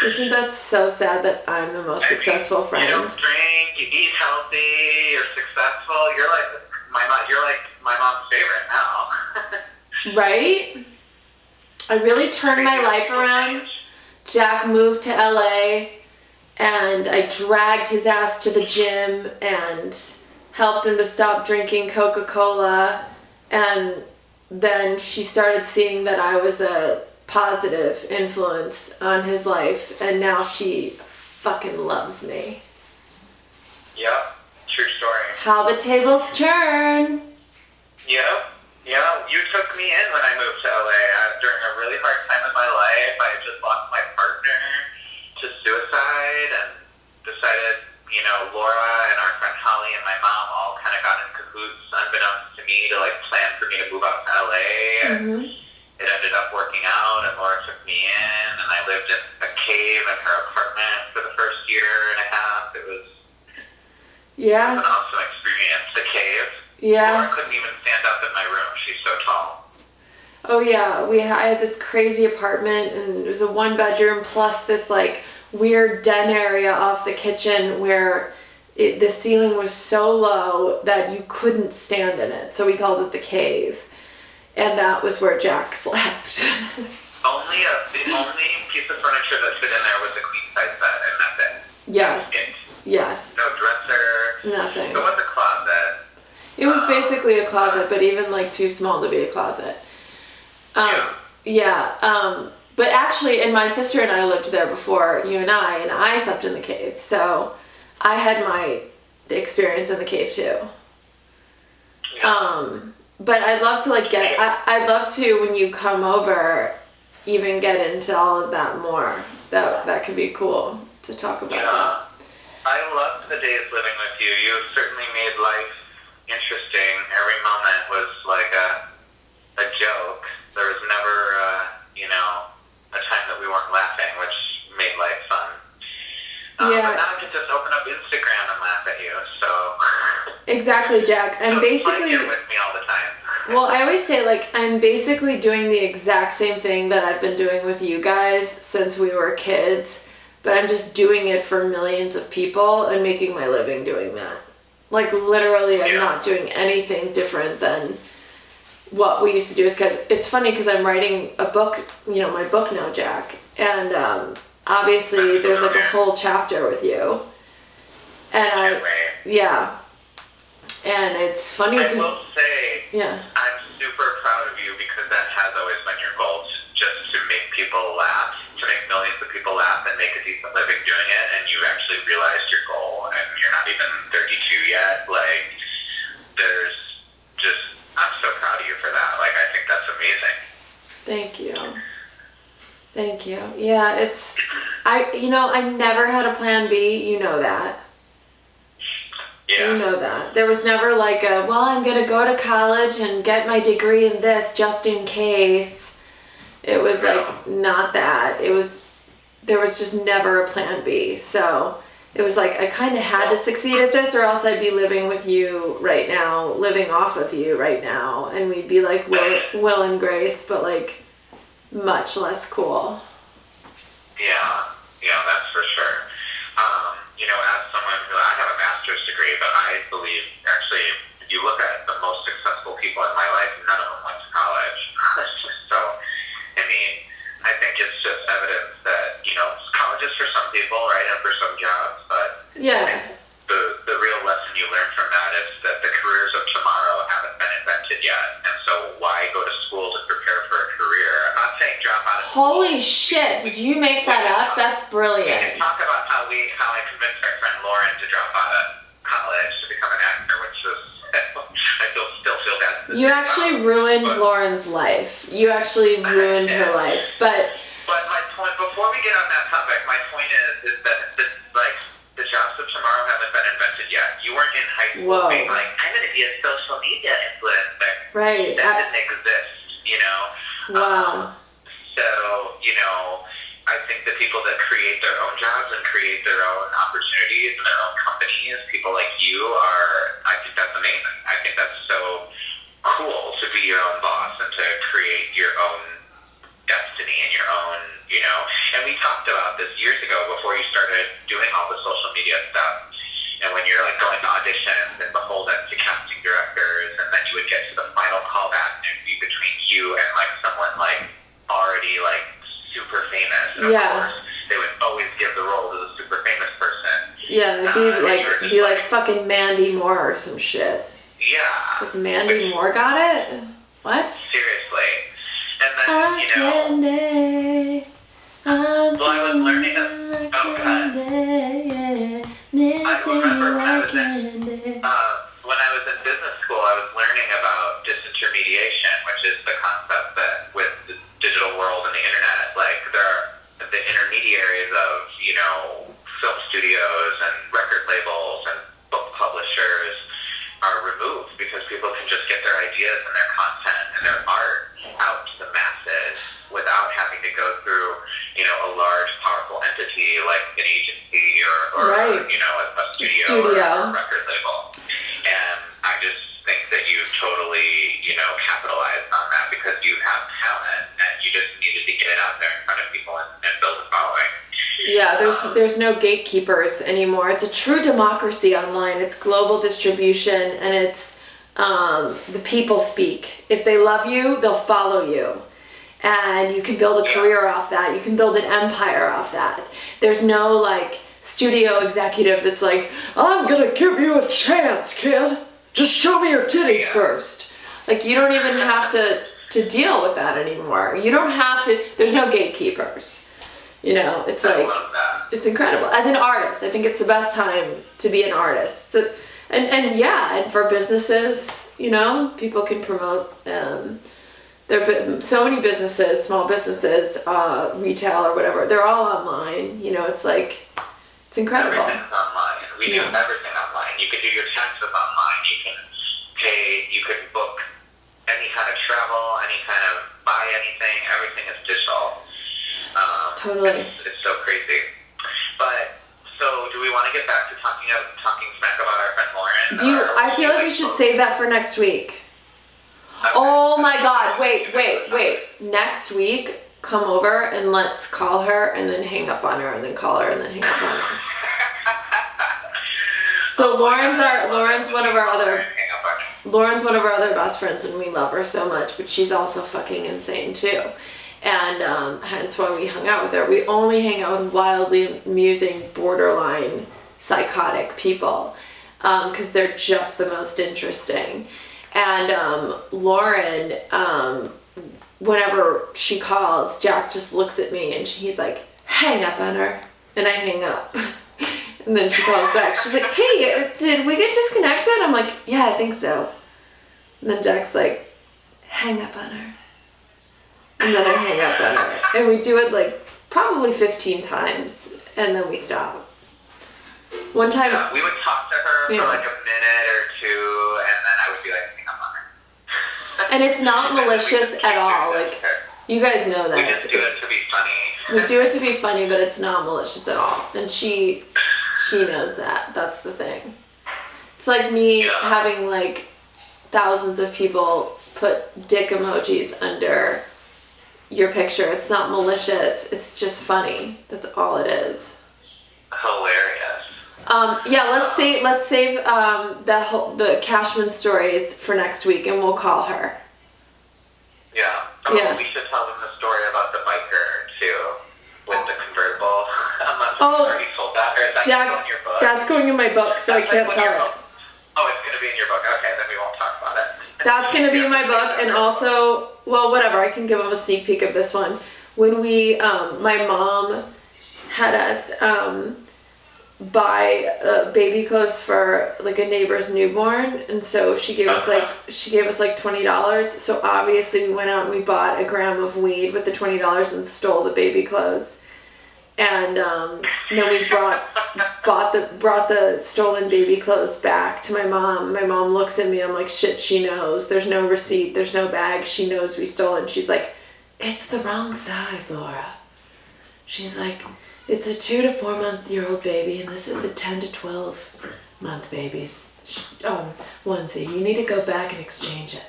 Isn't that so sad that I'm the most successful You friend? don't drink, you eat healthy, you're successful. You're like my mom. You're like my mom's favorite now. Right? I really turned my life around. Jack moved to LA and I dragged his ass to the gym and helped him to stop drinking Coca-Cola, and then she started seeing that I was a positive influence on his life, and now she fucking loves me. Yep, true story. How the tables turn. Yep. Yeah, you took me in when I moved to LA during a really hard time in my life. I had just lost my partner to suicide and decided, Laura and our friend Holly and my mom all kind of got in cahoots, unbeknownst to me, to plan for me to move out to LA. And it ended up working out, and Laura took me in, and I lived in a cave in her apartment for the first year and a half. It was Yeah. an awesome experience. The cave. Yeah. Laura couldn't even stand up in my room. She's so tall. Oh yeah, I had this crazy apartment, and it was a 1-bedroom plus this weird den area off the kitchen where the ceiling was so low that you couldn't stand in it. So we called it the cave, and that was where Jack slept. The only piece of furniture that fit in there was a queen size bed, and that's it. Yes. It. Yes. No dresser. Nothing. There was a closet. It was basically a closet, but even too small to be a closet. But actually, and my sister and I lived there before you and I slept in the cave. So I had my experience in the cave too. Yeah. But I'd love to I'd love to, when you come over, even get into all of that more. That could be cool to talk about. Yeah. I loved the days living with you. You certainly made life interesting. Every moment was like a joke. There was never, a time that we weren't laughing, which made life fun. Yeah. But now I can just open up Instagram and laugh at you, so... Exactly, Jack. I'm So basically... you're with me all the time. Well, I always say, I'm basically doing the exact same thing that I've been doing with you guys since we were kids, but I'm just doing it for millions of people and making my living doing that. Literally, I'm not doing anything different than what we used to do. Because it's funny, because I'm writing a book, my book now, Jack, and obviously there's a whole chapter with you, and and it's funny I because will say, yeah. I'm super proud of you, because that has always been your goal, just to make people laugh, to make millions of people laugh and make a decent living doing it, and you've actually realized your goal, and you're not even 32 yet. I'm so proud of you for that. I think that's amazing. Thank you. Thank you. Yeah, I never had a plan B, you know that. Yeah. You know that. There was never I'm going to go to college and get my degree in this just in case. It was not that. There was just never a plan B. So it was I kind of had to succeed at this, or else I'd be living with you right now, living off of you right now. And we'd be Will and Grace, but much less cool. Yeah, that's for sure. As someone who, I have a master's degree, but I believe, actually, if you look at the most successful people in my life, none of them went to college. So, I think it's just evidence that, college is for some people, right, and for some jobs, but Yeah. the real lesson you learn from that is that the careers of tomorrow haven't been invented yet, and so why go to school to prepare for a career? I'm not saying drop out of school. Holy shit, did you make that up? That's We brilliant. can talk about how I convinced our friend Lauren to drop out of college to become an actor, which is, I still feel bad. You actually ruined Lauren's life. You actually ruined her life. But my point, before we get on that topic, my point is that the jobs of tomorrow haven't been invented yet. You weren't in high school being I'm going to be a social media influencer. right. That didn't exist, Wow. So, I think the people that create their own jobs and create their own opportunities and their own companies, people like you I think that's amazing. I think that's so cool to be your own boss and to create your own destiny and your own, and we talked about this years ago before you started doing all the social media stuff. And when you're like going to auditions and beholden to casting directors, and then you would get to the final callback and it'd be between you and like someone like already like super famous. And of course, they would always give the role to the super famous person. Yeah, it'd be like fucking Mandy Moore or some shit. Yeah. It's like Mandy Moore got it? What? Seriously. And then, I was learning when I was in business school, I was learning about disintermediation, which is the concept that with the digital world and the internet, like there are the intermediaries of, film studios and record labels and book publishers are removed because people can just get their ideas and their content and their art out to the masses without having to go through, a large, powerful entity like an agency or right. A studio. Or a record label. And I just think that you totally, capitalized on that because you have talent and you just needed to get it out there in front of people and build a following. Yeah, there's no gatekeepers anymore. It's a true democracy online. It's global distribution, and it's the people speak. If they love you, they'll follow you. And you can build a career off that. You can build an empire off that. There's no like studio executive that's like, I'm gonna give you a chance, kid. Just show me your titties first. Like, you don't even have to deal with that anymore. You don't have to, there's no gatekeepers. It's like, it's incredible. As an artist, I think it's the best time to be an artist. So, and for businesses, people can promote there are so many businesses, small businesses, retail or whatever. They're all online. It's like, it's incredible. Everything's online. We do everything online. You can do your taxes online. You can pay. You can book any kind of travel, any kind of buy anything. Everything is digital. Totally. It's so crazy. But so, do we want to get back to talking smack about our friend Lauren? I feel like we should save that for next week. Okay. Oh my God! Wait! Next week, come over and let's call her, and then hang up on her, and then call her, and then hang up on her. So Lauren's one of our other best friends, and we love her so much, but she's also fucking insane too. And hence why we hung out with her. We only hang out with wildly amusing, borderline psychotic people because they're just the most interesting. And Lauren, whenever she calls, Jack just looks at me and he's like, hang up on her. And I hang up. And then she calls back. She's like, hey, did we get disconnected? I'm like, yeah, I think so. And then Jack's like, hang up on her. And then I hang up on her. And we do it like probably 15 times. And then we stop. One time... we would talk to her for like a minute or two. And then I would be like, hang up on her. And it's not malicious at all. Like, you guys know that. We just do it to be funny. We do it to be funny, but it's not malicious at all. And she knows that. That's the thing. It's like me having like thousands of people put dick emojis under your picture. It's not malicious. It's just funny. That's all it is. Hilarious. Let's save the Cashman stories for next week, and we'll call her. Yeah. We should tell them the story about the biker too, with the convertible. I'm not sure if you already told that, or is that Jack, going in your book? That's going in my book, so I can't tell it. Oh, it's going to be in your book. Okay, then we won't talk about it. That's going to be in my book, and also, well, whatever, I can give them a sneak peek of this one. When my mom had us buy baby clothes for like a neighbor's newborn, and so she gave us like $20. So obviously we went out and we bought a gram of weed with the $20 and stole the baby clothes. And then we brought the stolen baby clothes back to my mom. My mom looks at me. I'm like, shit, she knows. There's no receipt. There's no bag. She knows we stole it. And she's like, it's the wrong size, Laura. She's like, it's a 2 to 4 month-year-old baby, and this is a 10 to 12 month baby's onesie. You need to go back and exchange it.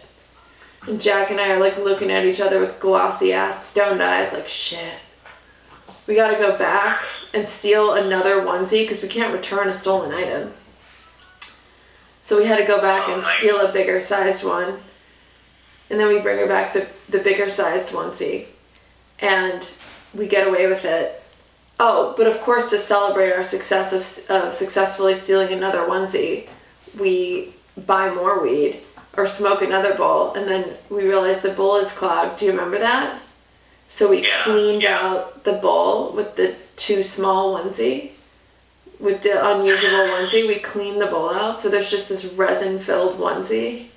And Jack and I are like looking at each other with glossy ass stoned eyes like, shit. We gotta go back and steal another onesie because we can't return a stolen item. So we had to go back and steal a bigger sized one. And then we bring her back the bigger sized onesie. And we get away with it. Oh, but of course, to celebrate our success of successfully stealing another onesie, we buy more weed or smoke another bowl, and then we realize the bowl is clogged. Do you remember that? So we cleaned out the bowl with the too small onesie, with the unusable onesie. We cleaned the bowl out, so there's just this resin-filled onesie,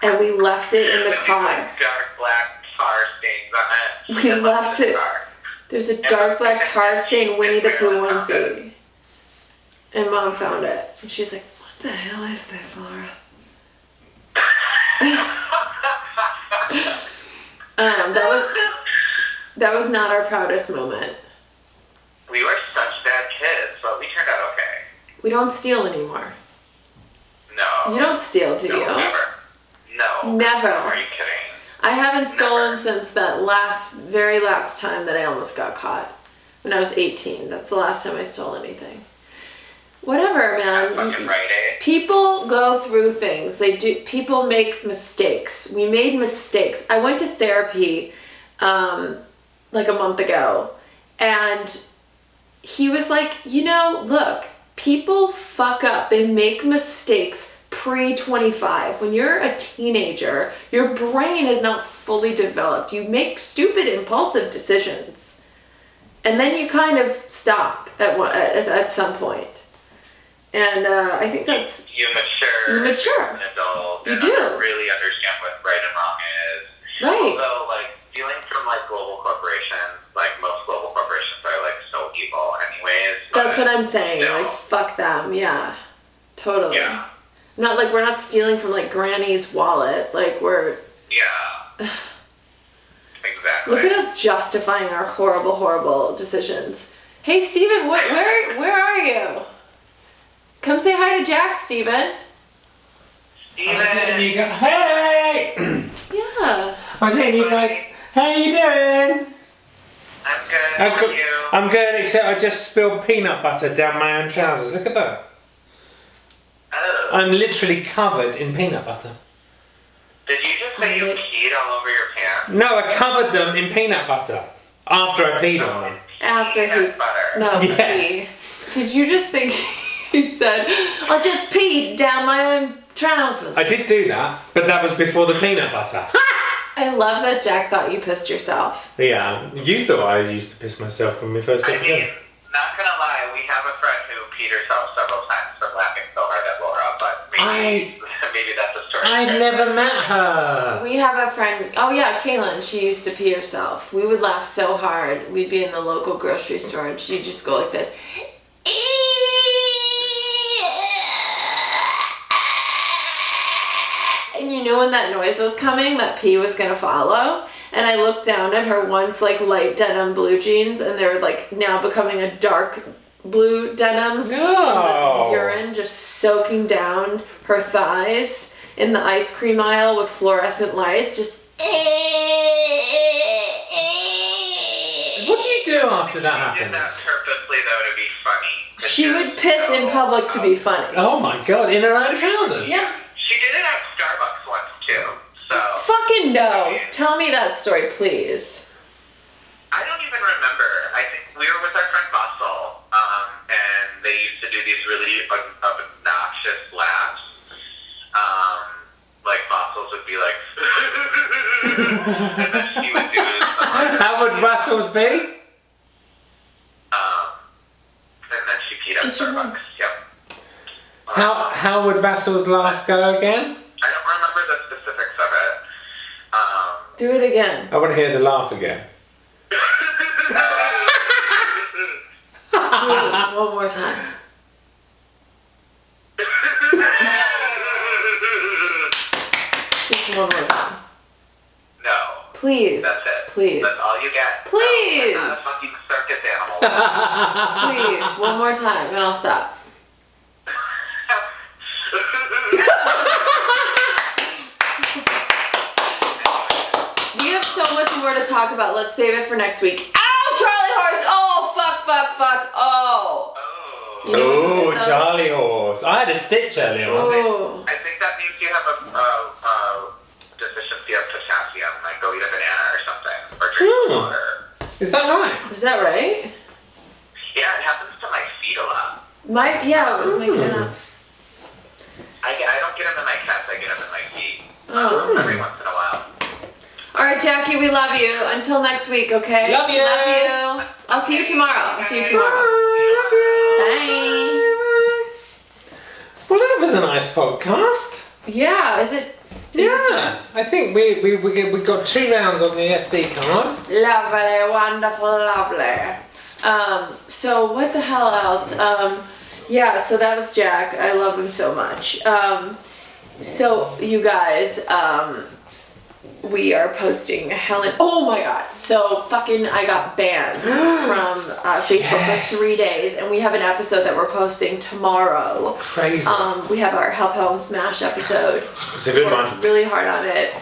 and we left it in the car. Dark black tar stains on it. We left it. There's a dark black tar stained Winnie the Pooh onesie. And Mom found it. And she's like, what the hell is this, Laura? That was not our proudest moment. We were such bad kids, but we turned out okay. We don't steal anymore. No. You don't steal, do you? Never. No. Never. Are you kidding? I haven't stolen since that very last time that I almost got caught. When I was 18. That's the last time I stole anything. Whatever, man. Fucking right, eh? People go through things. People make mistakes. We made mistakes. I went to therapy like a month ago, and he was like, look, people fuck up. They make mistakes pre-25. When you're a teenager, your brain is not fully developed. You make stupid, impulsive decisions. And then you kind of stop at some point. And I think that's... You mature. You mature. As an adult. You and do. Really understand what right and wrong is. Right. Although, dealing from, global corporations, most global corporations are, so evil anyways. That's what I'm saying. No. Fuck them. Yeah. Totally. Yeah. Not we're not stealing from, Granny's wallet. We're... Yeah. Exactly. Look at us justifying our horrible, horrible decisions. Hey, Steven, where are you? Come say hi to Jack, Steven. Steven! Hey! Yeah. I was saying, you guys, how you doing? I'm good. How are you? I'm good, except I just spilled peanut butter down my own trousers. Look at that. Oh. I'm literally covered in peanut butter. Did you just say you peed all over your pants? No, I covered them in peanut butter after I peed on them. After he... Peanut butter. No, Yes. Did you just think he said, I'll just pee down my own trousers? I did do that, but that was before the peanut butter. I love that Jack thought you pissed yourself. Yeah, you thought I used to piss myself when we first got together. Not gonna lie, we have a friend who peed herself several times from laughing so hard at Laura, but maybe that's a story. I've never met her. We have a friend, oh yeah, Kaylin, she used to pee herself. We would laugh so hard. We'd be in the local grocery store and she'd just go like this. And you knew when that noise was coming, that pee was gonna follow. And I looked down at her once light denim blue jeans, and they were now becoming a dark blue denim. No. From the urine just soaking down her thighs in the ice cream aisle with fluorescent lights. Just. What do you do after that She did that happens? purposely though to be funny. She would piss in public to be funny. Oh my god, in her own trousers? Yeah. She did it at Starbucks once too. So Fucking no. Tell me that story, please. I don't even remember. I think we were with our friend Bustle, and they used to do these really obnoxious laughs. Fossils would be like, and then she would do How would Russell's be? and then she peed at Starbucks. Yep. How would Russell's laugh go again? I don't remember the specifics of it. Do it again. I want to hear the laugh again. Do it one more time. Just one more time. No. Please. That's it. Please. That's all you get. Please. No, I'm not a fucking circus animal. Please. One more time and I'll stop. more to talk about. Let's save it for next week. Ow, Charlie horse! Oh, fuck! Oh. Oh. You know when you Oh, get those? Charlie horse. I had a stitch earlier on. Oh. I think that means you have a deficiency of potassium. Like go eat a banana or something, or drink water. Is that right? Is that right? Yeah, it happens to my feet a lot. It was my cats. I don't get them in my cats. I get them in my feet. Oh. Every once in a while. All right, Jackie, we love you. Until next week, okay? Love you. Love you. I'll see you tomorrow. Bye. Well, that was a nice podcast. Yeah, is it? Yeah, I think we got 2 rounds on the SD card. Lovely, wonderful, lovely. So what the hell else? Yeah, so that was Jack. I love him so much. So you guys, we are posting Helen. Oh my god! So fucking, I got banned from Facebook for 3 days, and we have an episode that we're posting tomorrow. Crazy. We have our Help Helen Smash episode. It's a good Worked one. really hard on it,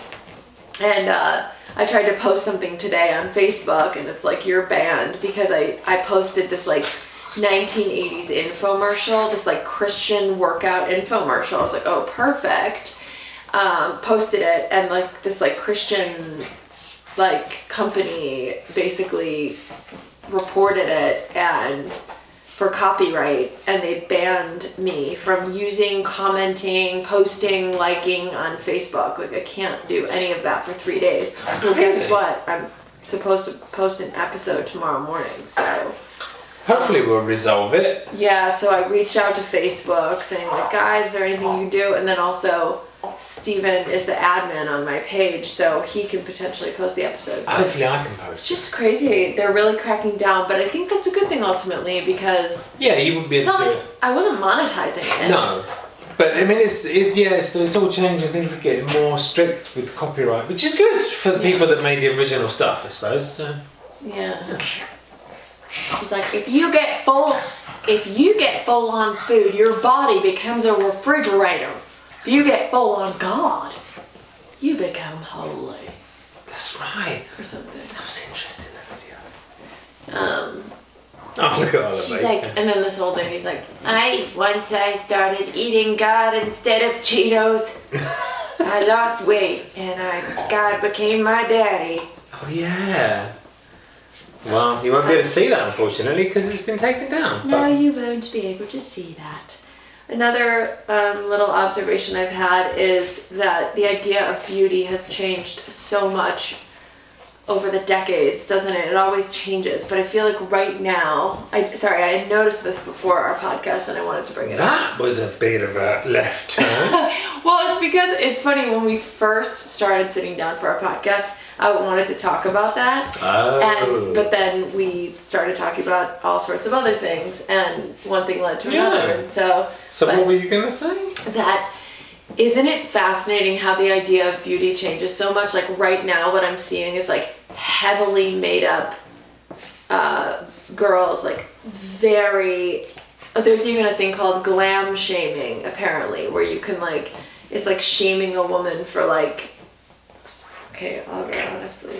and I tried to post something today on Facebook, and it's like, you're banned, because I posted this like 1980s infomercial, this like Christian workout infomercial. I was like, oh, perfect. Posted it, and like this like Christian like company basically reported it and for copyright, and they banned me from using, commenting, posting, liking on Facebook. Like I can't do any of that for 3 days. Well, guess crazy. what? I'm supposed to post an episode tomorrow morning, so Hopefully we'll resolve it. yeah, so I reached out to Facebook saying like, guys, is there anything you can do? And then also Steven is the admin on my page, so he can potentially post the episode. But Hopefully I can it's post. just crazy. They're really cracking down, but I think that's a good thing ultimately, because Yeah, you would be it's able not to do like it. I wasn't monetizing it. No. But I mean, it's all changing. Things are getting more strict with copyright, which is good for the people that made the original stuff, I suppose. So. Yeah. She's like, if you get full on food, your body becomes a refrigerator. If you get full on God, you become holy. That's right. Or something. That was interesting, that video. Um, Oh, look at all the she's like, and then this whole thing, he's like, once I started eating God instead of Cheetos, I lost weight, and God became my daddy. Oh, yeah. Well, you won't be able to see that, unfortunately, because it's been taken down. No, But you won't be able to see that. Another little observation I've had is that the idea of beauty has changed so much over the decades, doesn't it? It always changes, but I feel like right now, I had noticed this before our podcast and I wanted to bring it up. that was a bit of a left turn. Well, it's because it's funny, when we first started sitting down for our podcast, I wanted to talk about that. Oh. But then we started talking about all sorts of other things, and one thing led to another. Yeah. And so So but what were you going to say? that, isn't it fascinating how the idea of beauty changes so much? Like right now, what I'm seeing is like heavily made up girls, like very. There's even a thing called glam shaming, apparently, where you can like, it's like shaming a woman for like. Okay, I'll go honestly.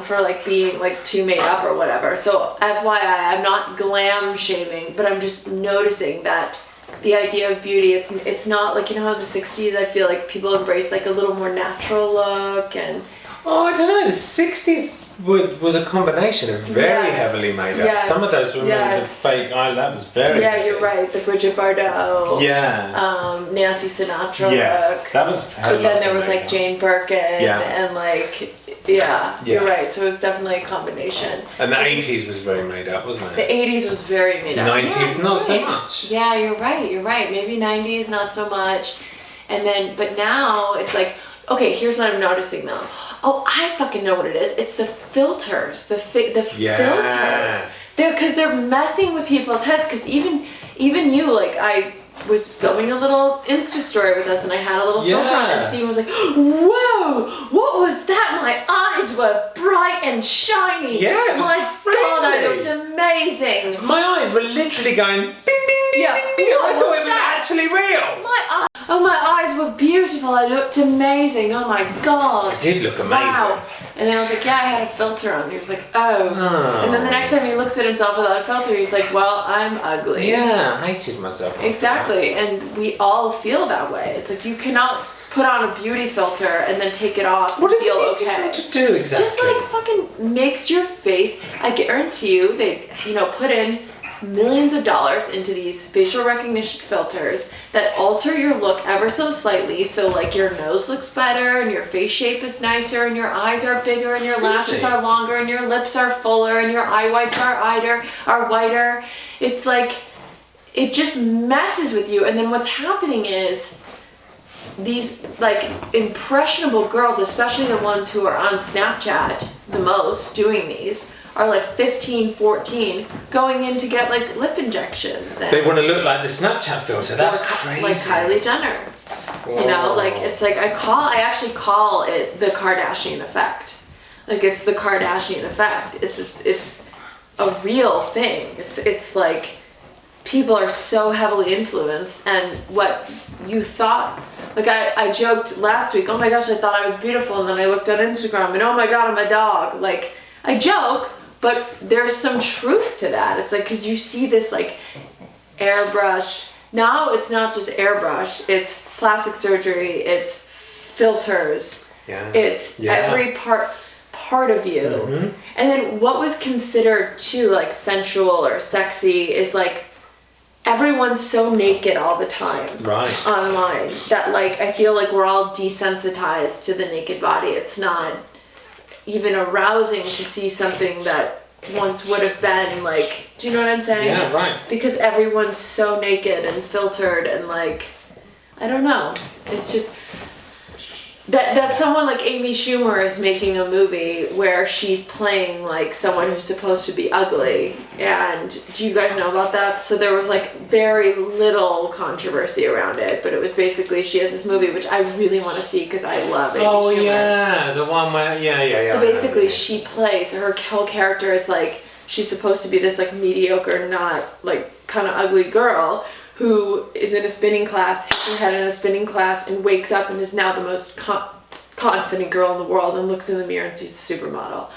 For like being like too made up or whatever. So FYI, I'm not glam shaming, but I'm just noticing that the idea of beauty, it's not like, you know how in the 60s I feel like people embrace like a little more natural look, and Oh, I don't know. The 60s was a combination of very Yes. heavily made up. Yes. Some of those women with the Yes. fake eye, that was very yeah, heavy. you're right, the Bridget Bardot, Yeah. Nancy Sinatra Yes. look. That was But then there was like Jane Birkin, Yeah. and like, yeah, you're right. So it was definitely a combination. And the 80s was very made up, wasn't The it? 80s was very made up. 90s, Yeah, not so right. much. Yeah, you're right. Maybe 90s, not so much. And then, but now it's like, okay, here's what I'm noticing though. Oh, I fucking know what it is. It's the filters, the Yes. filters. They're messing with people's heads. Because even you, like, I was filming a little Insta story with us, and I had a little filter on, and Steven was like, "Whoa, what was that? My eyes were bright and shiny. Yeah, it was My God, I crazy. looked amazing. My eyes were literally going ding, ding, ding, Yeah. ding, ding. I What thought was it was that? actually real. My eye." oh, my eyes were beautiful, I looked amazing, oh my god. I did look amazing. Wow. And then I was like, yeah, I had a filter on. He was like, oh. And then the next time he looks at himself without a filter, he's like, well, I'm ugly. Yeah, I hated myself. Exactly. And we all feel that way. It's like you cannot put on a beauty filter and then take it off and What does feel a beauty okay. filter do exactly? Just like fucking makes your face. I guarantee you, they put in millions of dollars into these facial recognition filters that alter your look ever so slightly, so like your nose looks better and your face shape is nicer and your eyes are bigger and your lashes are longer and your lips are fuller and your eye whites are whiter. It's like it just messes with you. And then what's happening is these like impressionable girls, especially the ones who are on Snapchat the most doing these, are like 15, 14, going in to get like lip injections. And they want to look like the Snapchat filter. That's crazy. Like Kylie Jenner. Whoa. You know, like it's like I actually call it the Kardashian effect. Like it's the Kardashian effect. It's a real thing. It's like people are so heavily influenced, and what you thought, like I joked last week, oh my gosh, I thought I was beautiful, and then I looked on Instagram and oh my god, I'm a dog. Like I joke, but there's some truth to that. It's like, because you see this like airbrushed, now it's not just airbrush, it's plastic surgery, it's filters, it's every part of you. Mm-hmm. And then what was considered too like sensual or sexy is like everyone's so naked all the time online that like I feel like we're all desensitized to the naked body. It's not even arousing to see something that once would have been like, do you know what I'm saying? Yeah, right. Because everyone's so naked and filtered and like, I don't know. It's just that someone like Amy Schumer is making a movie where she's playing like someone who's supposed to be ugly. And do you guys know about that? So there was like very little controversy around it, but it was basically she has this movie which I really want to see because I love Amy Schumer. Oh yeah, the one where So basically she plays, her whole character is like, she's supposed to be this like mediocre, not like kind of ugly girl who is in a spinning class, hits her head in a spinning class, and wakes up and is now the most confident girl in the world and looks in the mirror and sees a supermodel.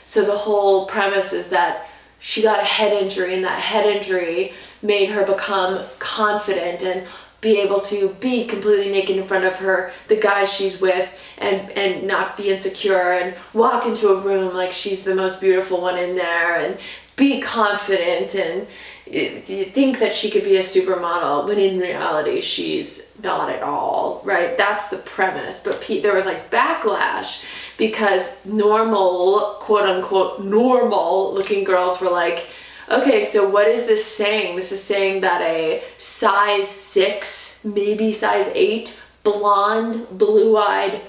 So the whole premise is that she got a head injury, and that head injury made her become confident and be able to be completely naked in front of the guy she's with, and not be insecure, and walk into a room like she's the most beautiful one in there, and be confident, and you think that she could be a supermodel when in reality she's not at all, right? That's the premise. But there was like backlash because normal, quote unquote normal looking girls were like, okay, so what is this saying? This is saying that a size 6, maybe size 8, blonde, blue-eyed,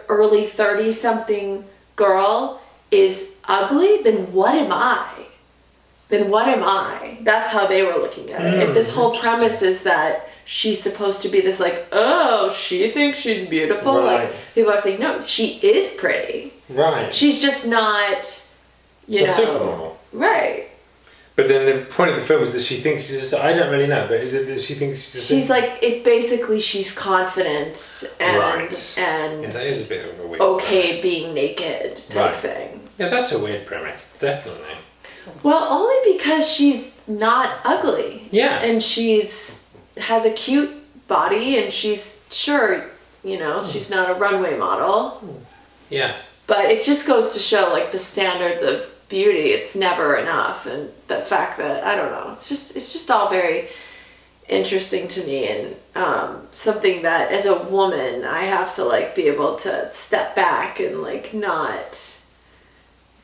early 30-something girl is ugly? Then what am I? That's how they were looking at it. If this whole premise is that she's supposed to be this like, oh, she thinks she's beautiful. Right. Like people are saying, no, she is pretty. Right. She's just not, you know. Supermodel. Right. But then the point of the film is that she thinks she's just, I don't really know, but is it that she thinks she's just... She's like, it basically she's confident and yeah, that is a bit of a weird okay premise. Being naked type thing. Yeah, that's a weird premise, definitely. Well, only because she's not ugly. Yeah. And has a cute body, and she's she's not a runway model. Yes. But it just goes to show like the standards of beauty, it's never enough, and the fact that I don't know, it's just all very interesting to me, and something that as a woman I have to like be able to step back and like not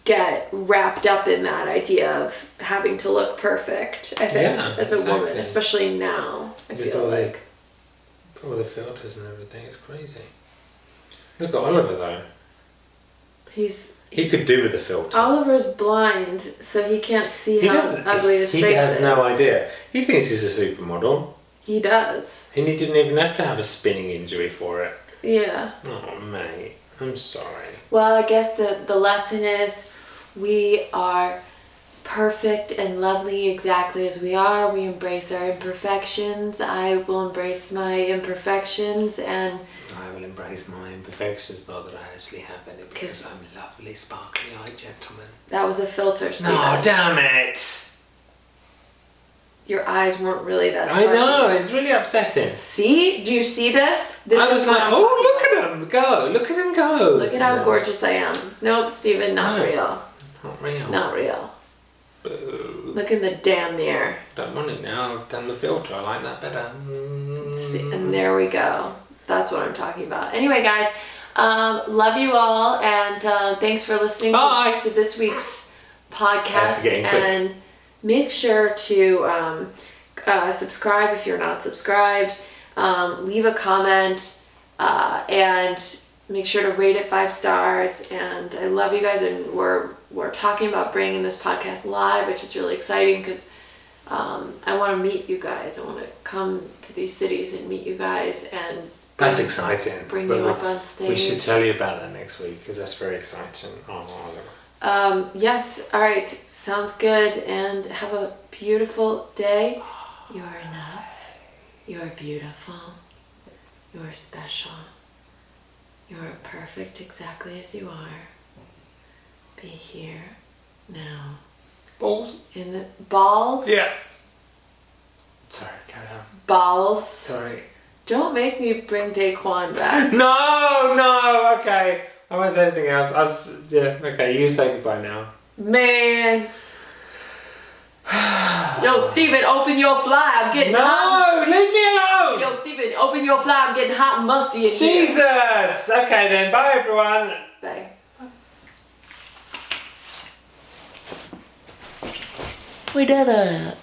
get wrapped up in that idea of having to look perfect, I think, as a woman, especially now. I feel like all the filters and everything, it's crazy. Look at Oliver though. He could do with the filter. Oliver's blind, so he can't see how ugly his face is. He has no idea. He thinks he's a supermodel. He does. And he didn't even have to have a spinning injury for it. Yeah. Oh, mate. I'm sorry. Well, I guess the lesson is we are perfect and lovely exactly as we are. We embrace our imperfections. I will embrace my imperfections, and I will embrace my imperfections, not that I actually have any, because I'm lovely, sparkly-eyed gentleman. that was a filter, Stephen. No, damn it! Your eyes weren't really that I sparkly. know, it's really upsetting. See? Do you see this? This I was is what like, I'm oh, talking look about. at him go! Look at him go! Look at how No, gorgeous I am. Nope, Stephen, not No. real. Not real. Not real. Boo. Look in the damn mirror. Don't want it now. I've done the filter. I like that better. See, and there we go. That's what I'm talking about. Anyway, guys, love you all, and thanks for listening to this week's podcast. And make sure to subscribe if you're not subscribed. Leave a comment, and make sure to rate it 5 stars. And I love you guys, and we're talking about bringing this podcast live, which is really exciting because I want to meet you guys. I want to come to these cities and meet you guys, and That's exciting. Bring But you up on stage. We should tell you about that next week because that's very exciting. Oh, yes, all right, sounds good, and have a beautiful day. You are enough. You are beautiful. You are special. You are perfect exactly as you are. Be here now. balls? In the balls? Yeah. Sorry, carry on. Balls. Sorry. Don't make me bring Daquan back. No, okay. I won't say anything else. Okay, you say goodbye now. Man. Yo, Steven, open your fly. I'm getting hot. No, leave me alone. Yo, Steven, open your fly. I'm getting hot and musty in here. Jesus. Okay then, bye everyone. Bye. We did it.